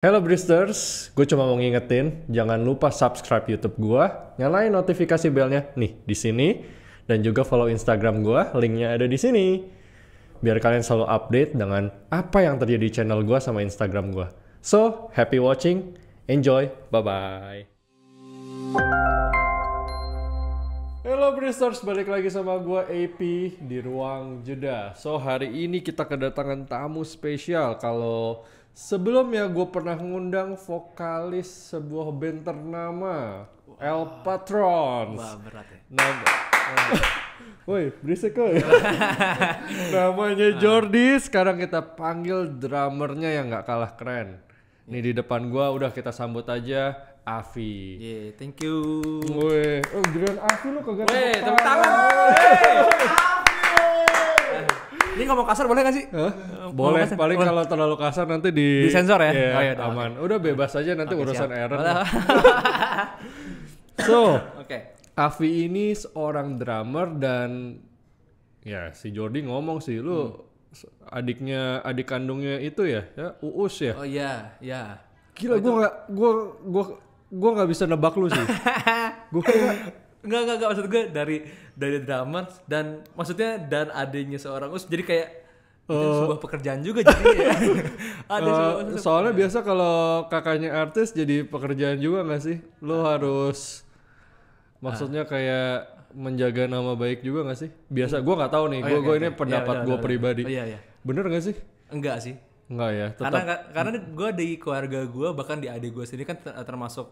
Hello Bristers, gue cuma mau ngingetin, jangan lupa subscribe YouTube gue, nyalain notifikasi belnya nih di sini, dan juga follow Instagram gue, linknya ada di sini. Biar kalian selalu update dengan apa yang terjadi di channel gue sama Instagram gue. So, happy watching, enjoy, bye-bye. Hello Bristers, balik lagi sama gue AP di Ruang Jeda. So, hari ini kita kedatangan tamu spesial. Kalau sebelumnya gue pernah ngundang vokalis sebuah band ternama, El Patrons. Wah, berat ya. Woi, berisik woi. Namanya Jordi, sekarang kita panggil drummernya yang gak kalah keren. Nih di depan gua udah kita sambut aja Avi. Yeah, thank you. Woi, giliran Avi lu kagak Weh, tepuk tepuk tangan. Ini ngomong kasar boleh gak sih? Hah? Boleh, kasar. paling kalau terlalu kasar nanti di Disensor ya? Iya, Oh, iya, aman. Udah bebas aja nanti Oke, urusan siap. Aaron. Boleh. So, Oke. Avi ini seorang drummer dan ya si Jordi ngomong sih lu adik kandungnya itu ya Uus ya. Oh iya, iya. Gila gua nggak bisa nebak lu sih. Gua kira Enggak maksud gue dari drummer dan maksudnya dan adanya seorang Us jadi kayak itu sebuah pekerjaan juga jadi ya. soalnya biasa kalau kakaknya artis jadi pekerjaan juga nggak sih? Lu harus maksudnya kayak menjaga nama baik juga nggak sih? Biasa gua nggak tahu nih. Gua ini pendapat Iya, gua benar. pribadi. Oh, iya. Bener nggak sih? Enggak sih. Enggak ya. Tetap Karena gue di keluarga gue bahkan di adik gue sendiri kan termasuk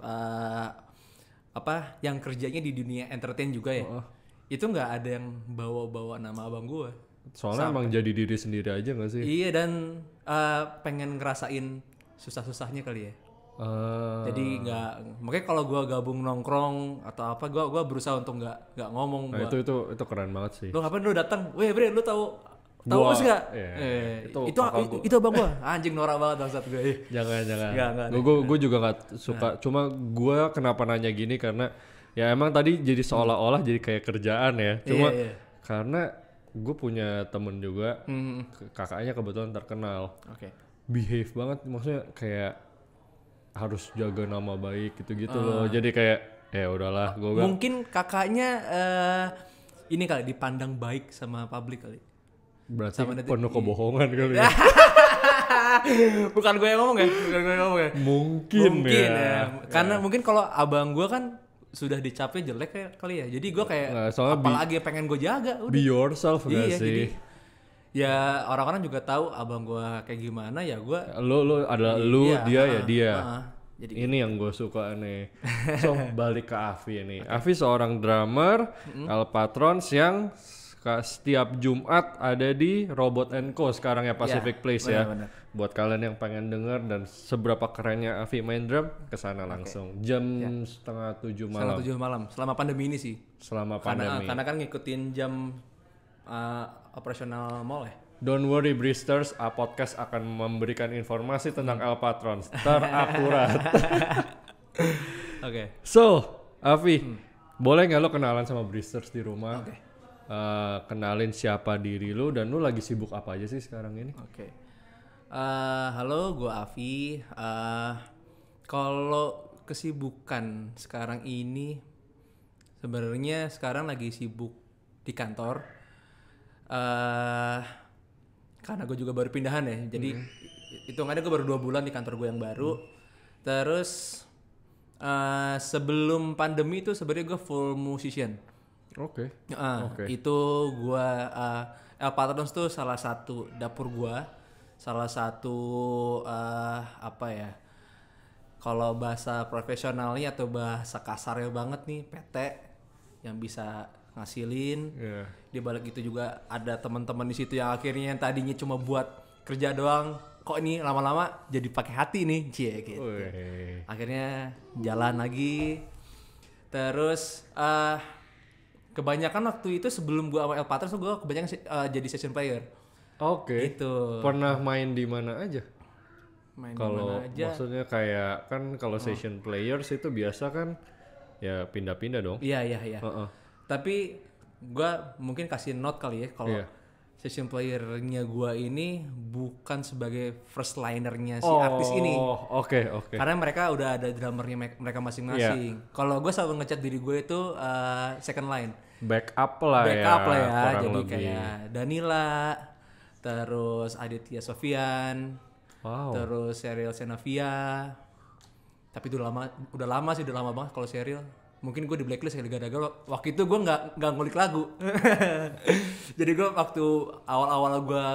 yang kerjanya di dunia entertain juga ya. Itu nggak ada yang bawa nama abang gue. soalnya emang jadi diri sendiri aja nggak sih? Iya dan pengen ngerasain susah-susahnya kali ya. Jadi nggak, makanya kalau gue gabung nongkrong atau apa, gue berusaha untuk nggak ngomong. Nah, itu keren banget sih. Lu ngapain lu datang? Weh bre, lu tahu Gua- Us nggak? iya, itu kakak gua. itu abang gue. Anjing norak banget bangsat gue. Jangan. Nggak. Gue juga nggak suka. Cuma gue kenapa nanya gini karena ya emang tadi jadi seolah-olah jadi kayak kerjaan ya. Cuma Iya. karena gue punya temen juga, kakaknya kebetulan terkenal, Oke. behave banget. Maksudnya kayak harus jaga nama baik gitu-gitu loh. Jadi kayak ya udahlah, gue Mungkin kakaknya ini kali dipandang baik sama publik kali. berarti sama penuh kebohongan kali ya. Bukan gue yang ngomong ya. Mungkin ya. Karena mungkin kalau abang gue kan sudah dicapnya jelek kali ya. Jadi gue kayak Nah, soalnya apalagi yang pengen gue jaga. Be yourself gak Iya, sih? jadi ya orang-orang juga tahu abang gue kayak gimana ya gue. Lu adalah lu, Iya, dia ya dia. Jadi Ini yang gue suka nih. So balik ke Avi nih. Avi seorang drummer El Patrons yang setiap Jumat ada di Robot & Co sekarang ya, Pacific Place ya. benar. Buat kalian yang pengen denger dan seberapa kerennya Avi main drum, kesana langsung jam 6:30 malam. setengah 7 malam selama pandemi ini sih. Selama Karena pandemi. kan ngikutin jam operasional mall ya. Don't worry Bristers, podcast akan memberikan informasi tentang El Patrons terakurat. Oke. So, Avi, boleh nggak lo kenalan sama Bristers di rumah? Oke. Kenalin siapa diri lo dan lo lagi sibuk apa aja sih sekarang ini? Oke. Halo, gue Avi. Kalau kesibukan sekarang ini, sebenarnya sekarang lagi sibuk di kantor. Karena gue juga baru pindahan ya, jadi hitungannya gue baru 2 bulan di kantor gue yang baru. Terus sebelum pandemi itu sebenarnya gue full musician. Oke. Itu gue El Patrons tuh salah satu dapur gue, salah satu apa ya? Kalau bahasa profesionalnya atau bahasa kasarnya banget nih, PT yang bisa ngasilin. Iya. Di balik itu juga ada teman-teman di situ yang akhirnya yang tadinya cuma buat kerja doang, kok ini lama-lama jadi pakai hati nih, cie gitu. Wih. Akhirnya jalan lagi. Terus kebanyakan waktu itu sebelum gua sama El Patrons tuh gua kebanyakan jadi session player. Oke. Gitu. Pernah main di mana aja? Main Kalau dimana aja. maksudnya kayak kan kalau session players itu biasa kan ya pindah-pindah dong. Iya. Heeh. Tapi gua mungkin kasih note kali ya kalau Iya. session playernya gue ini bukan sebagai first linernya si artis ini. Oke. Karena mereka udah ada drummernya mereka masing-masing. Kalau gue selalu ngecat diri gue itu second line. Backup lah ya. kurang Jadi lebih. kayak Danila, terus Aditya Sofian, terus Sheryl Xenavia. Tapi itu udah lama banget kalau Sheryl. Mungkin gue di blacklist gara-gara waktu itu gue nggak ngulik lagu. Jadi gue waktu awal-awal gue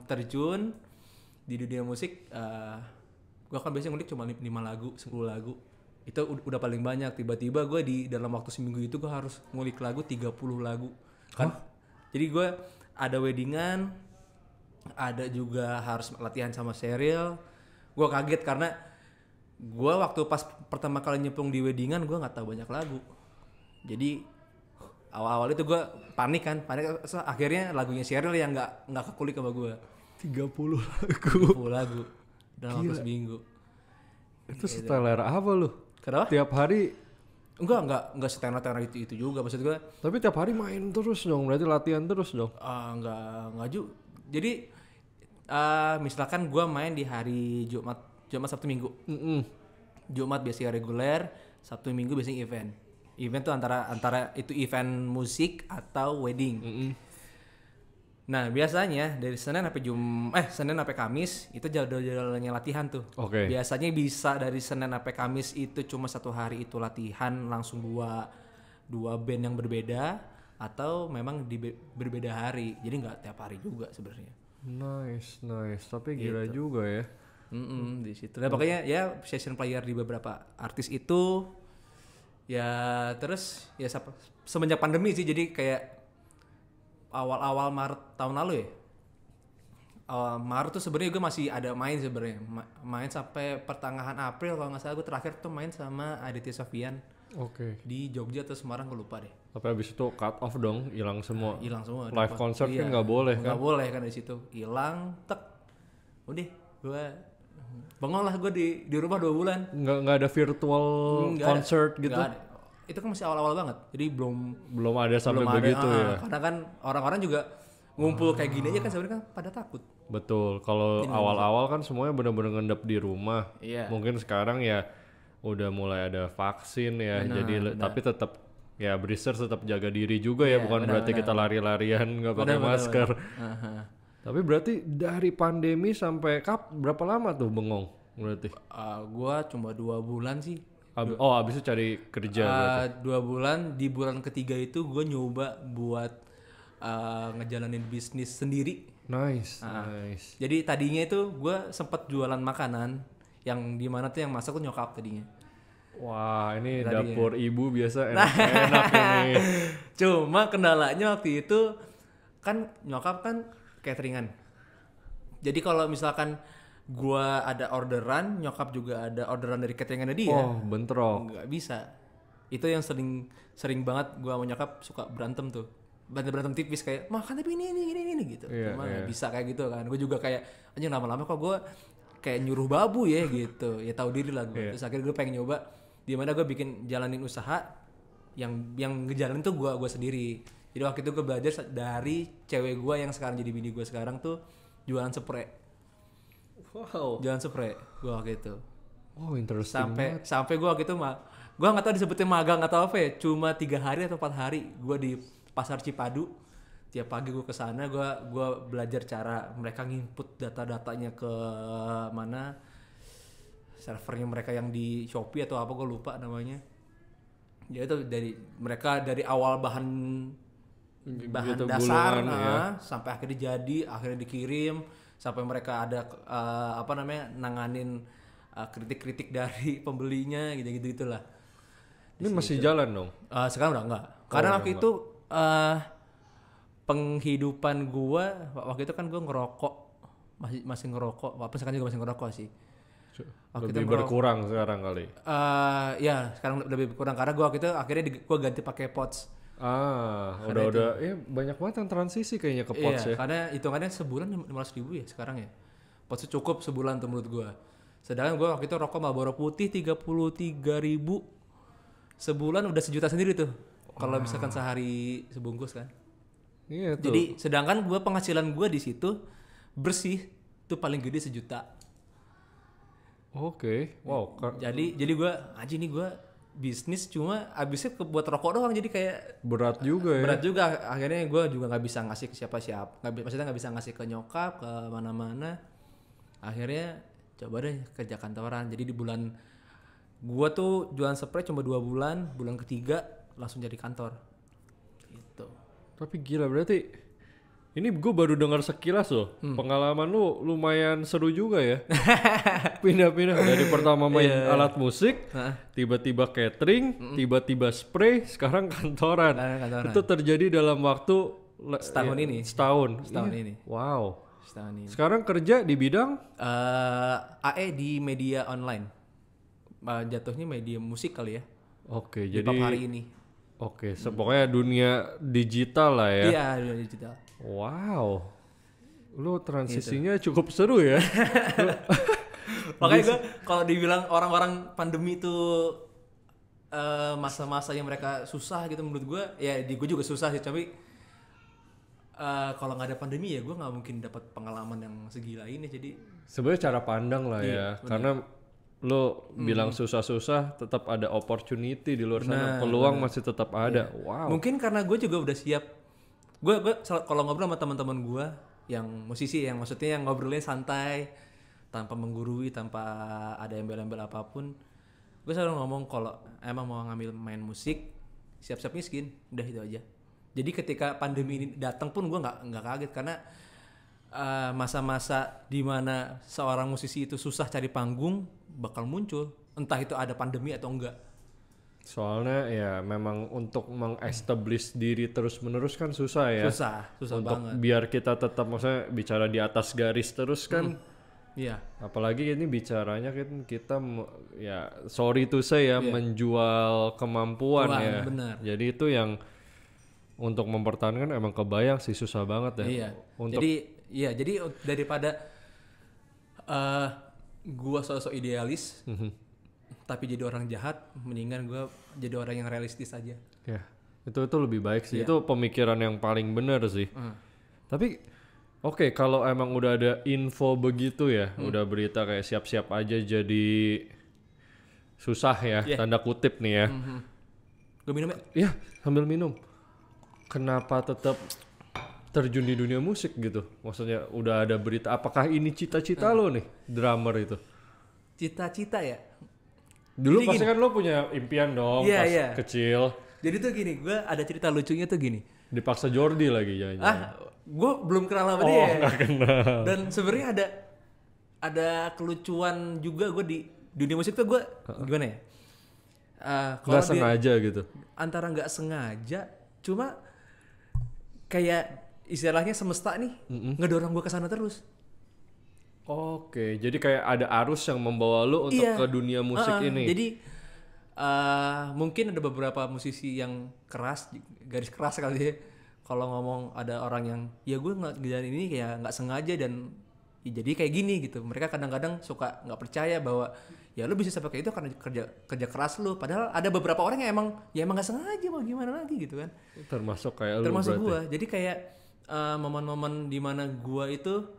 terjun di dunia musik, gue kan biasanya ngulik cuma 5 lagu, 10 lagu. Itu udah paling banyak. Tiba-tiba gue di dalam waktu seminggu itu gue harus ngulik lagu 30 lagu. Kan? Jadi gue ada weddingan, ada juga harus latihan sama Sheryl. Gue kaget karena gue waktu pas pertama kali nyepung di weddingan gue nggak tahu banyak lagu. Jadi awal-awal itu gue panik. So, akhirnya lagunya Sheryl yang nggak kekulik sama gue. 30 lagu dalam waktu seminggu. Itu seteler apa lu? Kenapa? Tiap hari? Enggak setenar itu juga maksud gue. Tapi tiap hari main terus dong, berarti latihan terus dong? Enggak juga. Jadi misalkan gue main di hari Jumat, Sabtu, Minggu. Jumat biasanya reguler, Sabtu, Minggu biasanya event. Event tuh antara itu event musik atau wedding. Nah biasanya dari Senin sampai Kamis itu jadwalnya latihan tuh. Biasanya bisa dari Senin sampai Kamis itu cuma 1 hari itu latihan langsung dua band yang berbeda, atau memang di berbeda hari. Jadi nggak tiap hari juga sebenarnya. Nice. Tapi gila juga ya. Di situ. Nah pokoknya ya session player di beberapa artis itu ya. Terus ya semenjak pandemi sih, jadi kayak awal-awal Maret tahun lalu ya. Maret tuh sebenarnya gue masih ada main sebenarnya. Main sampai pertengahan April kalau nggak salah. Gue terakhir tuh main sama Aditya Sofian. Di Jogja atau Semarang gue lupa deh. Tapi abis itu cut off dong, hilang semua. Live concert kan nggak boleh kan? Nggak boleh kan di situ. Hilang, udah gue bengong lah gue di rumah 2 bulan. Nggak ada virtual concert gitu? Nggak ada. Itu kan masih awal-awal banget, jadi belum ada sampai begitu ya. Karena kan orang-orang juga ngumpul kayak gini aja kan sebenarnya kan pada takut. Betul. Kalau awal-awal kan semuanya benar-benar ngendap di rumah. Mungkin sekarang ya udah mulai ada vaksin ya. Tapi tetap ya Breezers tetap jaga diri juga ya. Bukan berarti kita lari-larian nggak pakai masker. Tapi berarti dari pandemi sampai berapa lama tuh bengong berarti? Gua cuma 2 bulan sih. Abis itu cari kerja. 2 bulan. Di bulan ketiga itu gue nyoba buat ngejalanin bisnis sendiri. Nice. Jadi tadinya itu gue sempet jualan makanan, yang dimana tuh yang masak tuh nyokap tadinya. Wah ini tadinya. Dapur ibu biasa enak ini. Cuma kendalanya waktu itu kan nyokap kan cateringan. Jadi kalau misalkan gua ada orderan, nyokap juga ada orderan dari cateringannya dia. Bentrok. Nggak bisa. Itu yang sering banget gua sama nyokap suka berantem tuh. Berantem tipis kayak makan tapi ini gitu. Cuma nggak bisa kayak gitu kan. Gue juga kayak anjing lama-lama kok gua kayak nyuruh babu ya gitu. Ya tahu diri lah gue. Terus akhirnya gue pengen nyoba di mana gue bikin jalanin usaha yang ngejalanin tuh gua sendiri. Jadi waktu itu gue belajar dari cewek gue yang sekarang jadi bini gue sekarang tuh jualan spray. Jualan spray gue waktu itu. Interesting. Sampai gue waktu itu gue nggak tahu disebutnya magang atau apa ya. Cuma 3 hari atau 4 hari gue di Pasar Cipadu. Tiap pagi gue kesana, gue belajar cara mereka nginput data-datanya ke mana, servernya mereka yang di Shopee atau apa gue lupa namanya. Jadi itu dari awal bahan gitu, dasar sampai akhirnya akhirnya dikirim, sampai mereka ada nanganin kritik-kritik dari pembelinya gitulah. Ini masih jalan dong? Sekarang udah enggak. Karena waktu itu penghidupan gua waktu itu kan gua ngerokok, masih ngerokok, walaupun sekarang juga masih ngerokok sih. Lebih berkurang sekarang kali. Ya sekarang lebih berkurang karena gua waktu itu akhirnya gua ganti pakai pods. Udah banyak banget yang transisi kayaknya ke pods ya. Karena hitungannya sebulan 15.000 ya sekarang ya. Pods cukup sebulan tuh menurut gua. Sedangkan gua waktu itu rokok Marlboro putih 33.000 sebulan udah 1 juta sendiri tuh. Kalau misalkan sehari sebungkus kan. Iya tuh. Jadi sedangkan gue penghasilan gue di situ bersih tuh paling gede 1 juta. Oke. Wow. Jadi gue aja nih gue bisnis cuma abisnya buat rokok doang, jadi kayak Berat juga ya. berat juga. Akhirnya gue juga nggak bisa ngasih ke siapa-siapa, maksudnya nggak bisa ngasih ke nyokap, ke mana-mana. Akhirnya coba deh kerja kantoran. Jadi di bulan gue tuh jualan spray cuma 2 bulan, bulan ketiga langsung jadi kantor gitu. Tapi gila berarti ini gue baru dengar sekilas loh. Pengalaman lu lumayan seru juga ya. Pindah-pindah dari pertama main alat musik, tiba-tiba catering, tiba-tiba spray, sekarang kantoran. Kantoran. Itu terjadi dalam waktu Setahun ini. Setahun Setahun Iya. ini. Wow. Setahun ini. Sekarang kerja di bidang AE di media online. Jatuhnya media musik kali ya. oke, Di jadi hari ini. oke, pokoknya dunia digital lah ya. Iya, dunia digital. Wow. Lu transisinya cukup seru ya. Makanya gue kalau dibilang orang-orang pandemi itu masa-masa yang mereka susah gitu, menurut gue ya di gue juga susah sih, tapi kalau nggak ada pandemi ya gue nggak mungkin dapat pengalaman yang segila ini. Jadi Sebenarnya cara pandang lah ya, karena lo bilang susah-susah, tetap ada opportunity di luar sana, peluang masih tetap ada. Wow. mungkin karena gue juga udah siap. Gue kalau ngobrol sama teman-teman gue yang musisi, yang maksudnya yang ngobrolnya santai, tanpa menggurui, tanpa ada embel-embel apapun, gue selalu ngomong kalau emang mau ngambil main musik, siap-siap miskin, udah itu aja. Jadi ketika pandemi ini datang pun gue nggak kaget, karena masa-masa dimana seorang musisi itu susah cari panggung bakal muncul, entah itu ada pandemi atau enggak. Soalnya ya memang untuk meng-establish diri terus-menerus kan susah ya. Susah Untuk banget. biar kita tetap maksudnya bicara di atas garis terus kan. Iya. Apalagi ini bicaranya kan kita ya sorry to say ya menjual kemampuan ya. Bener. Jadi itu yang untuk mempertahankan emang kebayang sih susah banget ya. Iya. Untuk Jadi daripada gua sosok idealis, tapi jadi orang jahat, mendingan gua jadi orang yang realistis aja. ya itu lebih baik sih. Itu pemikiran yang paling benar sih. Tapi oke, kalau emang udah ada info begitu ya, udah berita kayak siap-siap aja jadi susah ya, tanda kutip nih ya. Gue minum ya? Ya, sambil minum. Kenapa tetap terjun di dunia musik gitu? Maksudnya udah ada berita, apakah ini cita-cita lo nih, drummer itu? Cita-cita ya? Dulu Jadi pasti kan lo punya impian dong pas kecil. Jadi tuh gini, gue ada cerita lucunya tuh gini. Dipaksa Jordi lagi jangan-jangan. Gue belum kenal sama dia. Nggak kenal. Dan sebenarnya ada kelucuan juga gue di dunia musik tuh. Gue gimana ya? Nggak sengaja gitu. Antara nggak sengaja, cuma kayak istilahnya semesta nih ngedorong gue ke sana terus. Oke, jadi kayak ada arus yang membawa lo untuk ke dunia musik ini. Jadi mungkin ada beberapa musisi yang keras, garis keras kali ya. Kalau ngomong ada orang yang ya gue ngejalanin ini kayak nggak sengaja dan ya jadi kayak gini gitu. Mereka kadang-kadang suka nggak percaya bahwa ya lo bisa sampai kayak itu karena kerja keras lo. Padahal ada beberapa orang yang emang nggak sengaja, mau gimana lagi gitu kan. Termasuk kayak lo berarti. Termasuk gue. Jadi kayak momen-momen dimana gue itu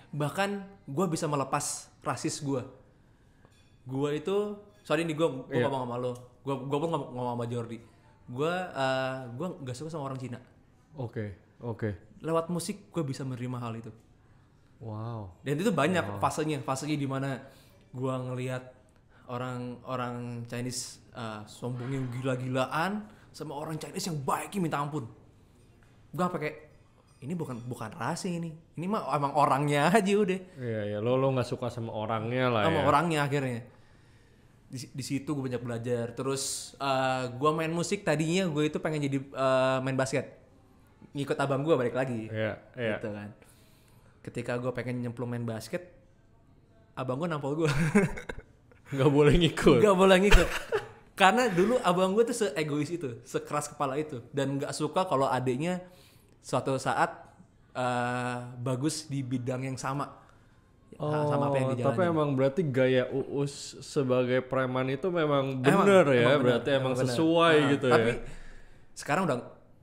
bahkan gue bisa melepas rasis gue itu sorry nih gue ngomong sama lo, gue pun ngomong sama Jordi, gue nggak suka sama orang Cina. Oke. Lewat musik gue bisa menerima hal itu. Wow. Dan itu banyak fasenya dimana gue ngelihat orang Chinese sombongnya gila-gilaan sama orang Chinese yang baiknya minta ampun. Gue pakai ini bukan rasa ini mah emang orangnya aja udah. Iya, lo nggak suka sama orangnya lah sama ya. orangnya akhirnya. Di situ gue banyak belajar. Terus gue main musik tadinya gue itu pengen jadi main basket. Ngikut abang gue balik lagi. Iya. Gitu kan. Ketika gue pengen nyemplung main basket, abang gue nampol gue. Nggak boleh ngikut. Nggak boleh ngikut. Karena dulu abang gue tuh se-egois itu, sekeras kepala itu, dan nggak suka kalau adiknya suatu saat bagus di bidang yang sama sama apa yang dijalani. Tapi emang berarti gaya Uus sebagai preman itu memang bener ya, berarti emang sesuai gitu tapi ya. sekarang udah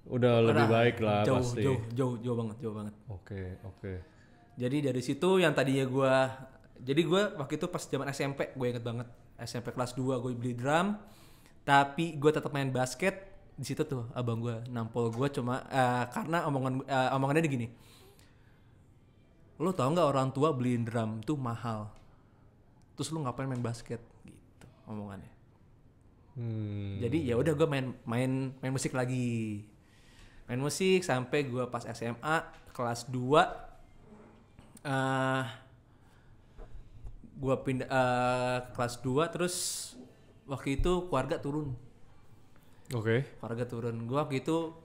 udah lebih baik lah jauh, pasti. jauh banget. Oke. Jadi dari situ yang tadinya gue waktu itu pas zaman SMP, gue inget banget SMP kelas 2 gue beli drum, tapi gue tetap main basket. Di situ tuh abang gue nampol gue cuma karena omongannya gini, lo tau nggak orang tua beliin drum tuh mahal, terus lo ngapain main basket gitu omongannya. Jadi ya udah gue main musik lagi, main musik sampai gue pas SMA kelas 2 gue pindah kelas 2 terus waktu itu keluarga turun. Keluarga turun. Gue waktu itu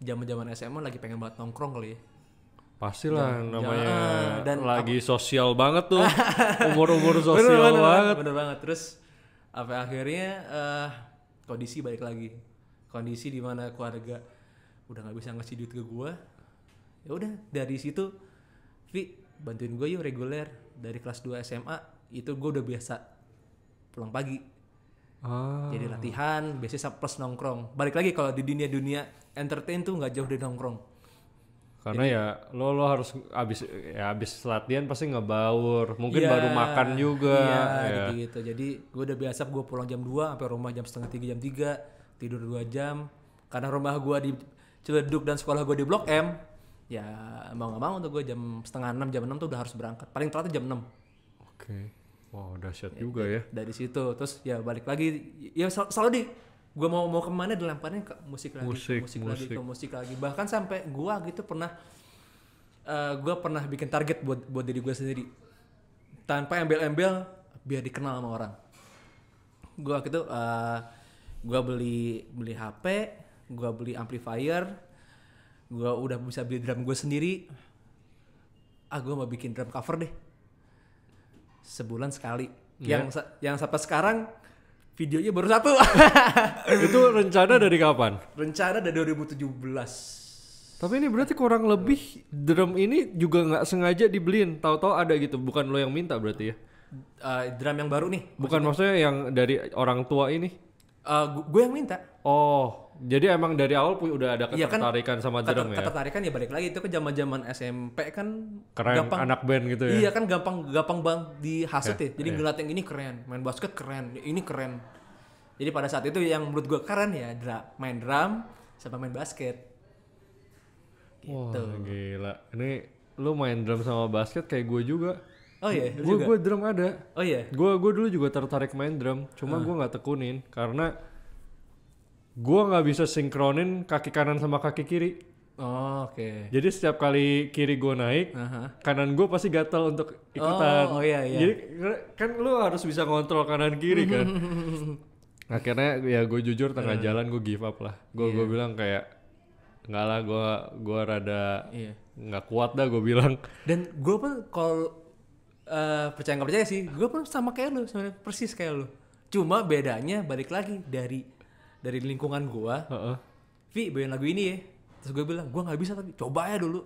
zaman SMA lagi pengen banget nongkrong kali ya. Pastilah namanya dan lagi sosial banget tuh. Umur sosial bener banget. Terus apa akhirnya kondisi balik lagi. Kondisi di mana keluarga udah nggak bisa ngasih duit ke gue. Ya udah dari situ, Vi bantuin gue yuk reguler. Dari kelas 2 SMA itu gue udah biasa pulang pagi. Jadi latihan, biasanya plus nongkrong. Balik lagi kalau di dunia entertain tuh nggak jauh dari nongkrong. Karena jadi, ya lo harus abis latihan pasti ngebaur, mungkin baru makan juga. Iya gitu. Jadi gue udah biasa gue pulang jam 2 sampai rumah jam 2:30 jam 3, tidur 2 jam. Karena rumah gue di Ciledug dan sekolah gue di Blok M. Ya mau nggak mau tuh gue jam 5:30 jam 6 tuh udah harus berangkat. Paling telat tuh jam 6. Wow, dahsyat juga ya. Dari situ terus ya balik lagi ya selalu gue mau kemana dilemparnya ke musik lagi. Bahkan sampai gue gitu gue pernah bikin target buat diri gue sendiri tanpa embel-embel biar dikenal sama orang. Gue gitu gue beli HP, gue beli amplifier, gue udah bisa beli drum gue sendiri. Gue mau bikin drum cover deh, sebulan sekali. Yang sampai sekarang videonya baru 1. Itu rencana dari kapan? Rencana dari 2017. Tapi ini berarti kurang lebih drum ini juga nggak sengaja dibeliin, tahu-tahu ada gitu, bukan lo yang minta berarti ya? Drum yang baru nih. Bukan maksudnya yang dari orang tua ini? Gue yang minta. Oh, jadi emang dari awal udah ada ketertarikan sama drum ya? Ketertarikan ya balik lagi itu kan zaman SMP kan keren, gampang, anak band gitu ya? Iya kan gampang banget dihasut ya. Jadi ngeliat yang ini keren, main basket keren, ini keren. Jadi pada saat itu yang menurut gue keren ya main drum sama main basket. Gitu. Wah gila, ini lu main drum sama basket kayak gue juga. Oh iya, gue drum ada. Oh iya. Gue dulu juga tertarik main drum, cuma gue nggak tekunin karena gue nggak bisa sinkronin kaki kanan sama kaki kiri. Oh, oke. Jadi setiap kali kiri gue naik, kanan gue pasti gatal untuk ikutan. Oh iya. Jadi kan lu harus bisa ngontrol kanan kiri kan. Akhirnya ya gue jujur tengah jalan gue give up lah. Gue bilang kayak nggak lah, gue rada nggak kuat dah gue bilang. Dan gue pun kalau percaya nggak percaya sih, gue pun sama kayak lu, sebenarnya persis kayak lu. Cuma bedanya balik lagi dari lingkungan gue. Vi bawain lagu ini ya. Terus gue bilang gue nggak bisa tapi coba ya dulu.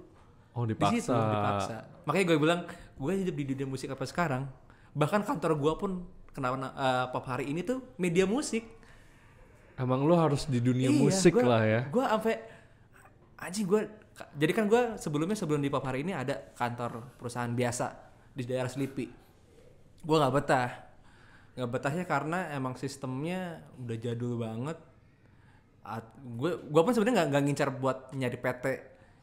Oh dipaksa. Makanya gue bilang gue hidup di dunia musik apa sekarang. Bahkan kantor gue pun kenapa pop hari ini tuh media musik. Emang lo harus di dunia musik lah ya. Gue sampai anjing gue. Jadi kan gue sebelum di pop hari ini ada kantor perusahaan biasa di daerah Selipi. Gue nggak betahnya karena emang sistemnya udah jadul banget. Gue pun sebenarnya nggak ngincar buat nyari PT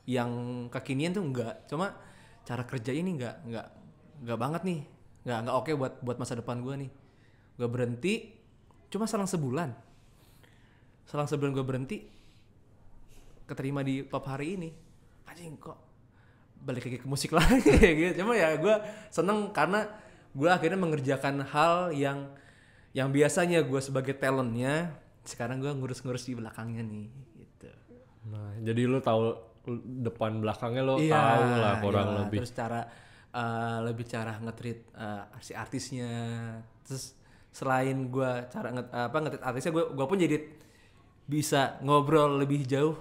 yang kekinian tuh nggak. Cuma cara kerja ini nggak banget nih, nggak oke buat masa depan gue nih. Gue berhenti cuma selang sebulan gue berhenti, keterima di pop hari ini. Anjing kok balik lagi ke musik lagi gitu. Cuma ya gue seneng karena gue akhirnya mengerjakan hal yang biasanya gue sebagai talentnya, sekarang gue ngurus-ngurus di belakangnya nih gitu. Nah jadi lu tahu depan belakangnya lo tahu lah kurang lebih. Terus lebih cara nge-treat si artisnya. Terus selain gue cara nge-treat artisnya, gue pun jadi bisa ngobrol lebih jauh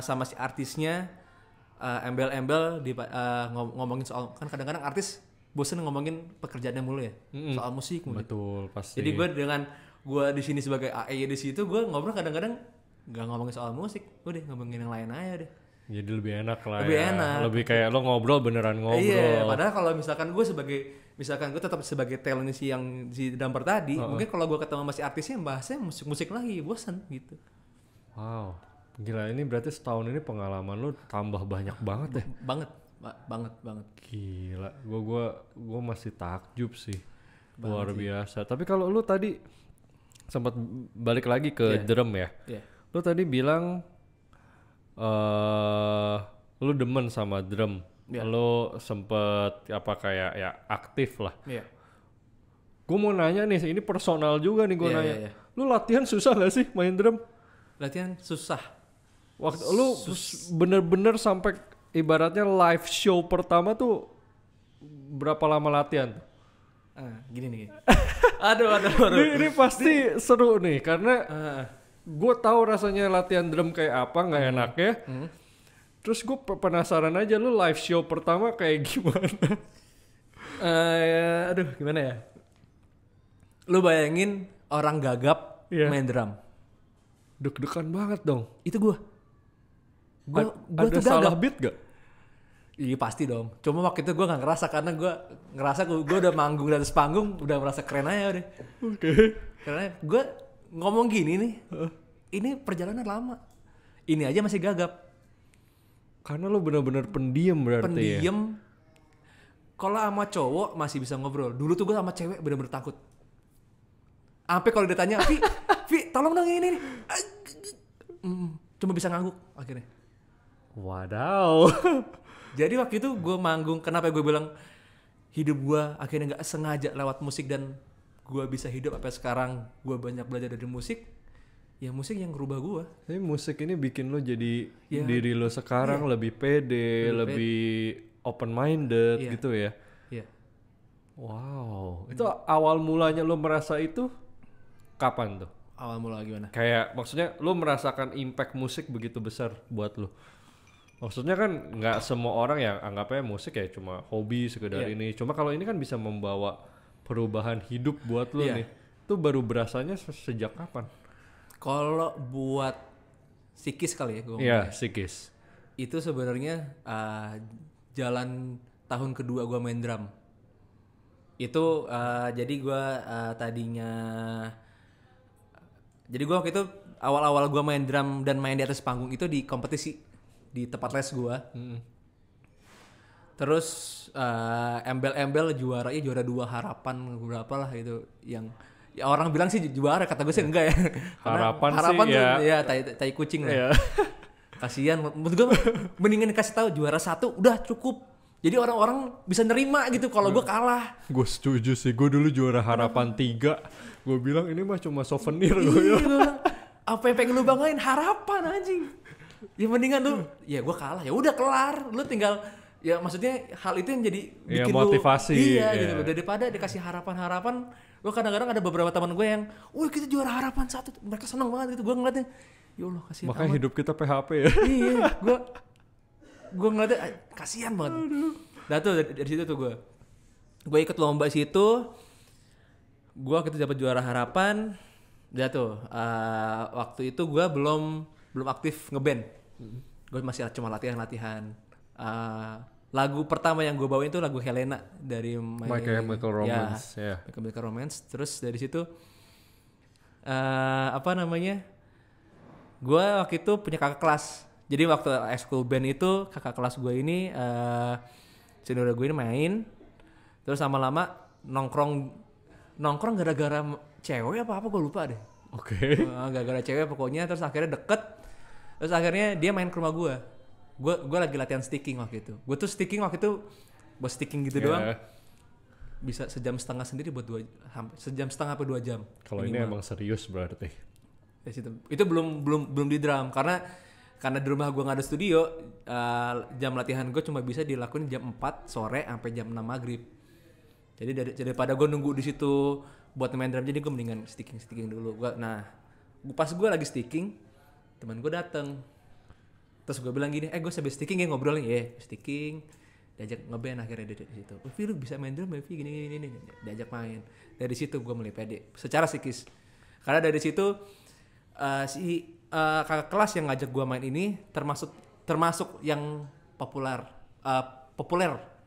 sama si artisnya. Embel-embel ngomongin soal, kan kadang-kadang artis bosen ngomongin pekerjaannya mulu ya, soal musik mulu. Betul pasti. Jadi gue dengan gue di sini sebagai AE di situ, gue ngobrol kadang-kadang nggak ngomongin soal musik, udah ngomongin yang lain aja deh. Jadi lebih enak lah Lebih ya. enak. Lebih kayak lo ngobrol beneran ngobrol. Iya, padahal kalau misalkan gue tetap sebagai teknisi yang di drummer tadi, mungkin kalau gue ketemu masih artisnya bahasnya musik-musik lagi, bosan gitu. Wow, gila ini berarti setahun ini pengalaman lu tambah banyak banget ya. Banget. Gila, gua masih takjub sih. Luar biasa. Tapi kalau lu tadi sempat balik lagi ke drum ya. Iya. Lu tadi bilang lu demen sama drum. Yeah. Lu sempet apa kayak ya aktif lah. Iya. Gue mau nanya nih, ini personal juga nih gue Iya, nanya. iya. Lu latihan susah gak sih main drum? Latihan susah. Waktu lu bener-bener sampai ibaratnya live show pertama tuh berapa lama latihan? Gini nih. Aduh. Ini pasti seru nih karena gue tahu rasanya latihan drum kayak apa nggak enaknya. Terus gue penasaran aja lu live show pertama kayak gimana? Aduh, gimana ya? Lu bayangin orang gagap main drum. Deg-degan banget dong. Itu gue Ada tuh salah gagap. beat gak? Iya pasti dong. Cuma waktu itu gue nggak ngerasa karena gue ngerasa gue udah manggung di atas panggung, udah merasa keren aja udah. Oke. Karena gue ngomong gini nih, ini perjalanan lama. Ini aja masih gagap. Karena lu bener-bener pendiam berarti ya? Pendiam. Kalau sama cowok masih bisa ngobrol. Dulu tuh gue sama cewek bener-bener takut. Sampai kalau ditanya, Vi, tolong dong ini nih. Cuma bisa ngangguk akhirnya. Wadaw. Jadi waktu itu gue manggung, kenapa gue bilang hidup gue akhirnya gak sengaja lewat musik dan gue bisa hidup sampai sekarang. Gue banyak belajar dari musik. Ya musik yang ngerubah gue. Tapi musik ini bikin lo jadi diri lo sekarang lebih pede, lebih open minded gitu ya. Iya. Wow. Itu awal mulanya lo merasa itu kapan tuh? Awal mula gimana? Kayak maksudnya lo merasakan impact musik begitu besar buat lo. Maksudnya kan nggak semua orang yang anggapnya musik ya cuma hobi sekedar ini. Cuma kalau ini kan bisa membawa perubahan hidup buat lo nih. Itu baru berasanya sejak kapan? Kalau buat psikis kali ya gue ngomong. Iya, psikis. Itu sebenarnya jalan tahun kedua gue main drum. Itu jadi gue jadi gue waktu itu awal-awal gue main drum dan main di atas panggung itu di kompetisi di tempat les gue. Terus embel-embel juaranya juara 2 harapan berapa lah itu yang ya orang bilang sih juara, kata gue sih enggak ya. Harapan sih tuh, ya tai kucing lah. Kasihan, menurut gue mendingan dikasih tahu juara 1 udah cukup. Jadi orang-orang bisa nerima gitu kalau gue kalah. Gue setuju sih, gue dulu juara harapan 3. Gue bilang ini mah cuma souvenir gue bilang. Apa yang pengen lu banggain? Harapan anjing. Ya mendingan lu, ya gue kalah, ya udah kelar. Lu tinggal, ya maksudnya hal itu yang jadi bikin motivasi. Gitu. Daripada dikasih harapan. Gue kadang-kadang ada beberapa teman gue yang, wah kita juara harapan 1, mereka seneng banget gitu. Gue ngeliatnya, ya Allah kasihan. Makanya amat. Hidup kita PHP ya. Iya, gue ngeliatnya kasihan banget. Nah tuh dari situ tuh gue ikut lomba situ. Gue waktu itu dapat juara harapan. Dia tuh waktu itu gue belum aktif ngeband. Gue masih cuma latihan. Lagu pertama yang gue bawain itu lagu Helena dari My Chemical Romance. My Chemical Romance. Terus dari situ gue waktu itu punya kakak kelas. Jadi waktu school band itu kakak kelas gue ini senior gue ini main. Terus lama-lama nongkrong gara-gara cewek apa gue lupa deh. Oke. Gara-gara cewek pokoknya, terus akhirnya deket. Terus akhirnya dia main ke rumah gue. Gue lagi latihan sticking waktu itu. Gue tuh sticking waktu itu buat sticking gitu doang. Bisa sejam setengah sendiri buat sejam setengah sampai 2 jam. Kalau ini emang serius berarti. Itu belum di drum karena di rumah gue nggak ada studio. Jam latihan gue cuma bisa dilakuin jam 4 sore sampai jam 6 maghrib. Jadi daripada gue nunggu di situ buat main drum, jadi gue mendingan sticking dulu. Pas gue lagi sticking, teman gue dateng. Terus gue bilang gini, gue sambil sticking ya ngobrol nih, sticking, diajak ngeband akhirnya dari situ. Vi lu bisa main drum, Vi gini, diajak main. Dari situ gue mulai pede, secara psikis. Karena dari situ si kakak kelas yang ngajak gua main ini termasuk yang populer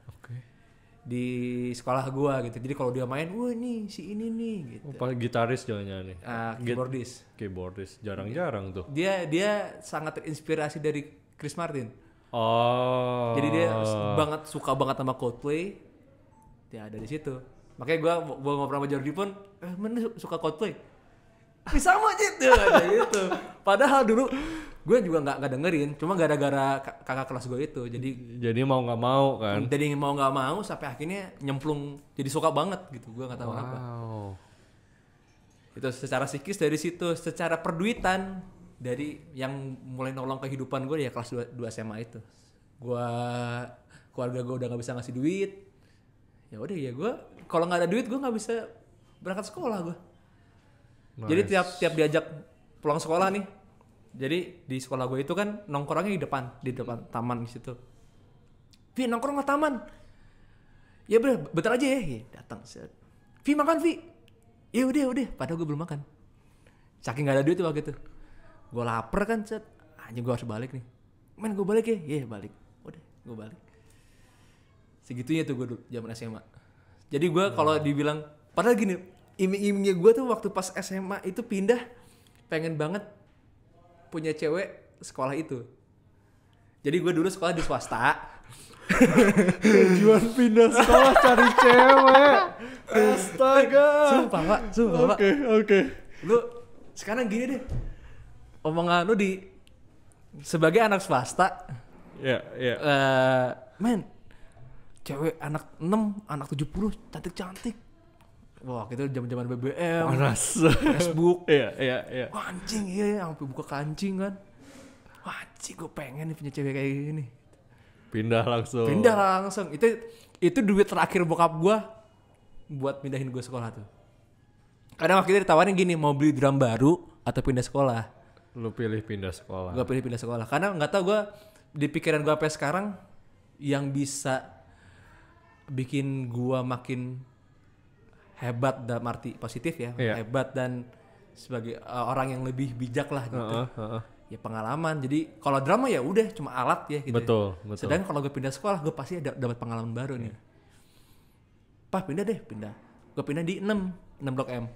Oke. di sekolah gua gitu. Jadi kalau dia main, wah nih si ini nih gitu. Oh, paling gitaris jangan nih. Keyboardis. Keyboardis jarang-jarang tuh. Dia sangat terinspirasi dari Chris Martin. Oh. Jadi dia suka banget sama Coldplay. Dia ada di situ. Makanya gua ngobrol sama Jordi pun, mana suka Coldplay? Sama gitu, gitu. Padahal dulu gue juga nggak dengerin, cuma gara-gara kakak kelas gue itu, jadi mau nggak mau kan. Jadi mau nggak mau sampai akhirnya nyemplung, jadi suka banget gitu. Gue nggak tahu apa. Itu secara psikis dari situ, secara perduitan dari yang mulai nolong kehidupan gue ya kelas 2 SMA itu. Keluarga gue udah nggak bisa ngasih duit. Ya udah ya gue kalau nggak ada duit gue nggak bisa berangkat sekolah gue. Nice. Jadi tiap diajak pulang sekolah nih, jadi di sekolah gue itu kan nongkrongnya di depan taman di situ. Vi nongkrong ke taman. Ya bentar aja ya, datang. Vi makan Vi. Ya udah. Padahal gue belum makan. Saking nggak ada duit waktu itu. Gue lapar kan set. Anjing gue harus balik nih. Men gue balik ya. Iya balik. Udah gue balik. Segitunya tuh gue dulu zaman SMA. Jadi gue kalau dibilang, padahal gini, iming-imingnya gue tuh waktu pas SMA itu pindah, pengen banget punya cewek sekolah itu. Jadi gue dulu sekolah di swasta. Tujuan pindah sekolah cari cewek. Astaga. Sumpah pak. Oke. Lu sekarang gini deh, omongan lu sebagai anak swasta. Iya. Men, cewek anak 6, anak 70, cantik-cantik. Wah, itu zaman-zaman BBM, panas, Facebook. Iya. Wah, anjing iya, sampai buka kancing kan. Wah, anjing gue pengen nih punya cewek kayak gini. Pindah langsung. Itu duit terakhir bokap gue buat pindahin gue sekolah tuh. Kadang waktu itu ditawarin gini, mau beli drum baru atau pindah sekolah. Lu pilih pindah sekolah. Gue pilih pindah sekolah karena nggak tahu gue di pikiran gue sampai sekarang yang bisa bikin gue makin hebat dalam arti positif ya, hebat dan sebagai orang yang lebih bijak lah gitu. Ya pengalaman. Jadi kalau drama ya udah cuma alat ya gitu. Betul. Sedangkan kalau gue pindah sekolah gue pasti dapat pengalaman baru nih. Pindah. Gue pindah di 6 Blok M.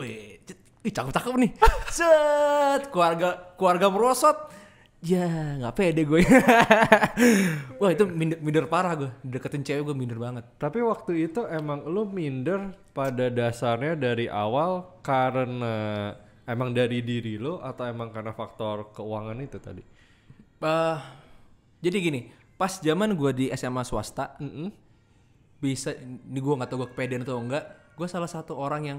Wih, cakep nih. Set, keluarga merosot. Ya nggak pede gue. Wah itu minder parah gue. Deketin cewek gue minder banget. Tapi waktu itu emang lu minder pada dasarnya dari awal karena emang dari diri lu atau emang karena faktor keuangan itu tadi? Jadi gini, pas zaman gue di SMA swasta, bisa, ini gue nggak tahu gue kepedean atau enggak. Gue salah satu orang yang,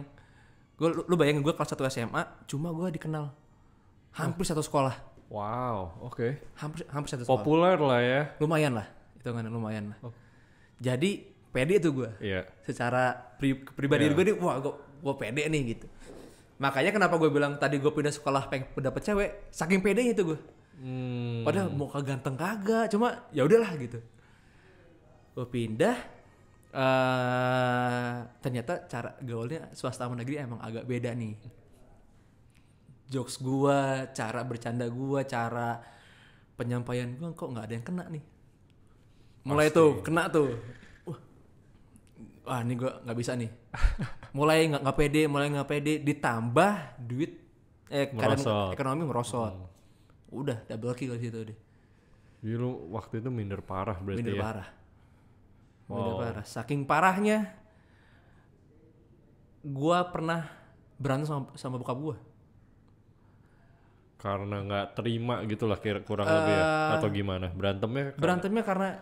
lu bayangin gue kelas 1 SMA, cuma gue dikenal hampir satu sekolah. Wow, oke. Hampir satu sekolah. Populer lah ya. Lumayan lah, lumayan lah. Jadi pede tuh gue. Iya. Secara pribadi gue nih, wah gue pede nih gitu. Makanya kenapa gue bilang tadi gue pindah sekolah pengen dapet cewek, saking pedenya itu gue. Padahal mau ganteng kagak, cuma ya udahlah gitu. Gue pindah, ternyata cara gaulnya swasta sama negeri emang agak beda nih. Jokes gue, cara bercanda gue, cara penyampaian gue kok nggak ada yang kena nih. Mulai tuh kena tuh. Wah ini gue nggak bisa nih. Mulai nggak pede, ditambah duit keadaan ekonomi merosot. Udah double kill di situ deh. Jadi lu waktu itu minder parah berarti minder ya? Parah. Minder parah. Saking parahnya, gue pernah berantem sama bokap gue. Karena nggak terima gitu lah kurang lebih ya? Atau gimana? Berantemnya karena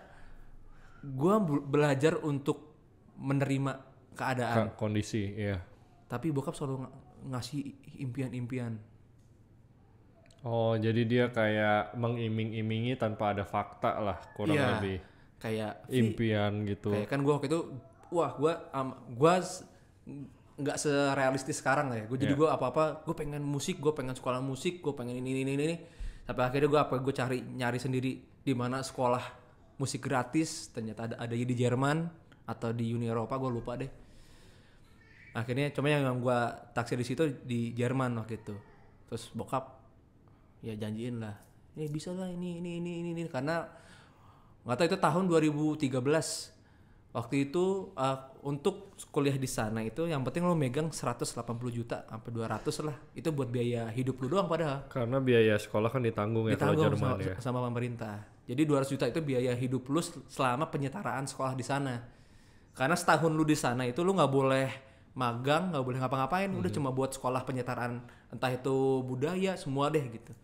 gue belajar untuk menerima keadaan. Kondisi, iya. Tapi bokap selalu ngasih impian-impian. Oh, jadi dia kayak mengiming-imingi tanpa ada fakta lah, kurang lebih. Kayak impian gitu. Kayak kan gue waktu itu, gue nggak serealistis sekarang lah ya. Gue jadi gue apa-apa, gue pengen musik, gue pengen sekolah musik, gue pengen ini. Sampai akhirnya gue nyari sendiri di mana sekolah musik gratis. Ternyata ada di Jerman atau di Uni Eropa, gue lupa deh. Akhirnya cuma yang gue taksir di situ di Jerman waktu itu. Terus bokap ya janjiin lah, bisa lah ini karena nggak tahu itu tahun 2013. Waktu itu untuk kuliah di sana itu yang penting lo megang 180 juta sampai 200 lah. Itu buat biaya hidup lu doang padahal. Karena biaya sekolah kan ditanggung ya kalau Jerman ya. Sama pemerintah. Jadi 200 juta itu biaya hidup lu selama penyetaraan sekolah di sana. Karena setahun lu di sana itu lu nggak boleh magang, nggak boleh ngapa-ngapain, udah cuma buat sekolah penyetaraan, entah itu budaya semua deh gitu.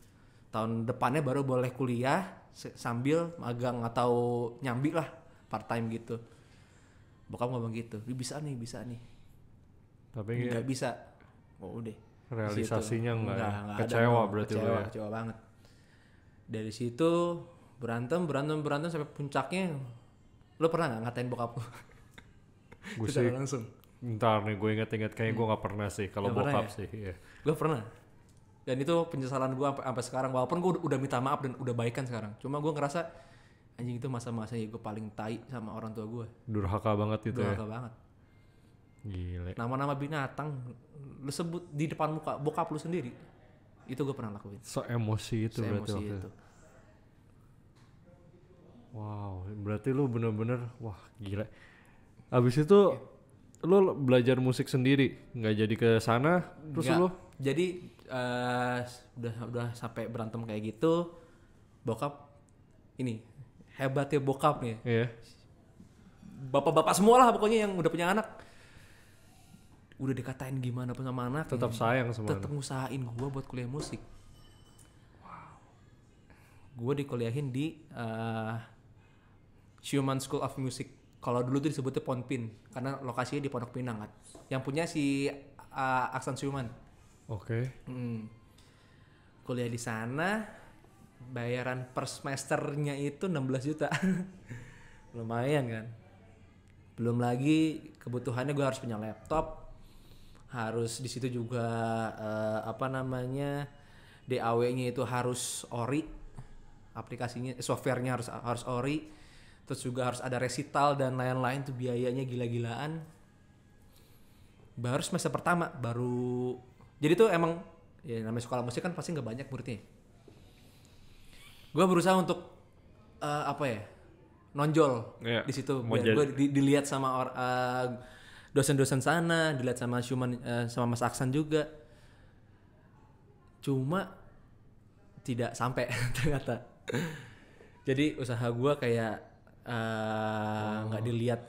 Tahun depannya baru boleh kuliah sambil magang atau nyambi lah part time gitu. Bokap ngomong gitu, bisa nih. Tapi nggak bisa, udah. Realisasinya nggak kecewa berarti kecewa banget. Dari situ berantem sampai puncaknya. Lo pernah nggak ngatain bokap lo? Gue sih langsung. Ntar nih gue inget kayaknya gue nggak pernah sih kalau bokap ya? sih. Iya. Gue pernah. Dan itu penyesalan gue sampai sekarang. Walaupun gue udah minta maaf dan udah baikan sekarang. Cuma gue ngerasa anjing itu masa-masa ya gue paling tai sama orang tua gue. Durhaka banget itu Durhaka banget. Gile. Nama-nama binatang lu sebut di depan muka bokap lu sendiri. Itu gue pernah lakuin. Emosi itu berarti waktu itu. Wow, berarti lu bener-bener wah gila. Abis itu lu belajar musik sendiri, nggak jadi ke sana terus lu? Jadi udah sampai berantem kayak gitu, bokap ini hebatnya bokap nih. Iya. Bapak-bapak semua lah pokoknya yang udah punya anak. Udah dikatain gimana pun sama anak. Tetap sayang sama tetap ngusahain gue buat kuliah musik. Wow. Gue dikuliahin di Schumann School of Music. Kalau dulu tuh disebutnya Ponpin karena lokasinya di Pondok Pinang kan. Yang punya si Aksan Schumann. Oke. Kuliah di sana. Bayaran per semesternya itu 16 juta. Lumayan kan. Belum lagi kebutuhannya gue harus punya laptop. Harus di situ juga DAW-nya itu harus ori. Aplikasinya softwarenya harus ori. Terus juga harus ada resital dan lain-lain tuh biayanya gila-gilaan. Baru semester pertama baru. Jadi tuh emang ya namanya sekolah musik kan pasti nggak banyak muridnya. Gue berusaha untuk nonjol di situ. Gue dilihat sama dosen-dosen sana, dilihat sama Schumann, sama Mas Aksan juga. Cuma tidak sampai ternyata. Jadi usaha gue kayak nggak dilihat.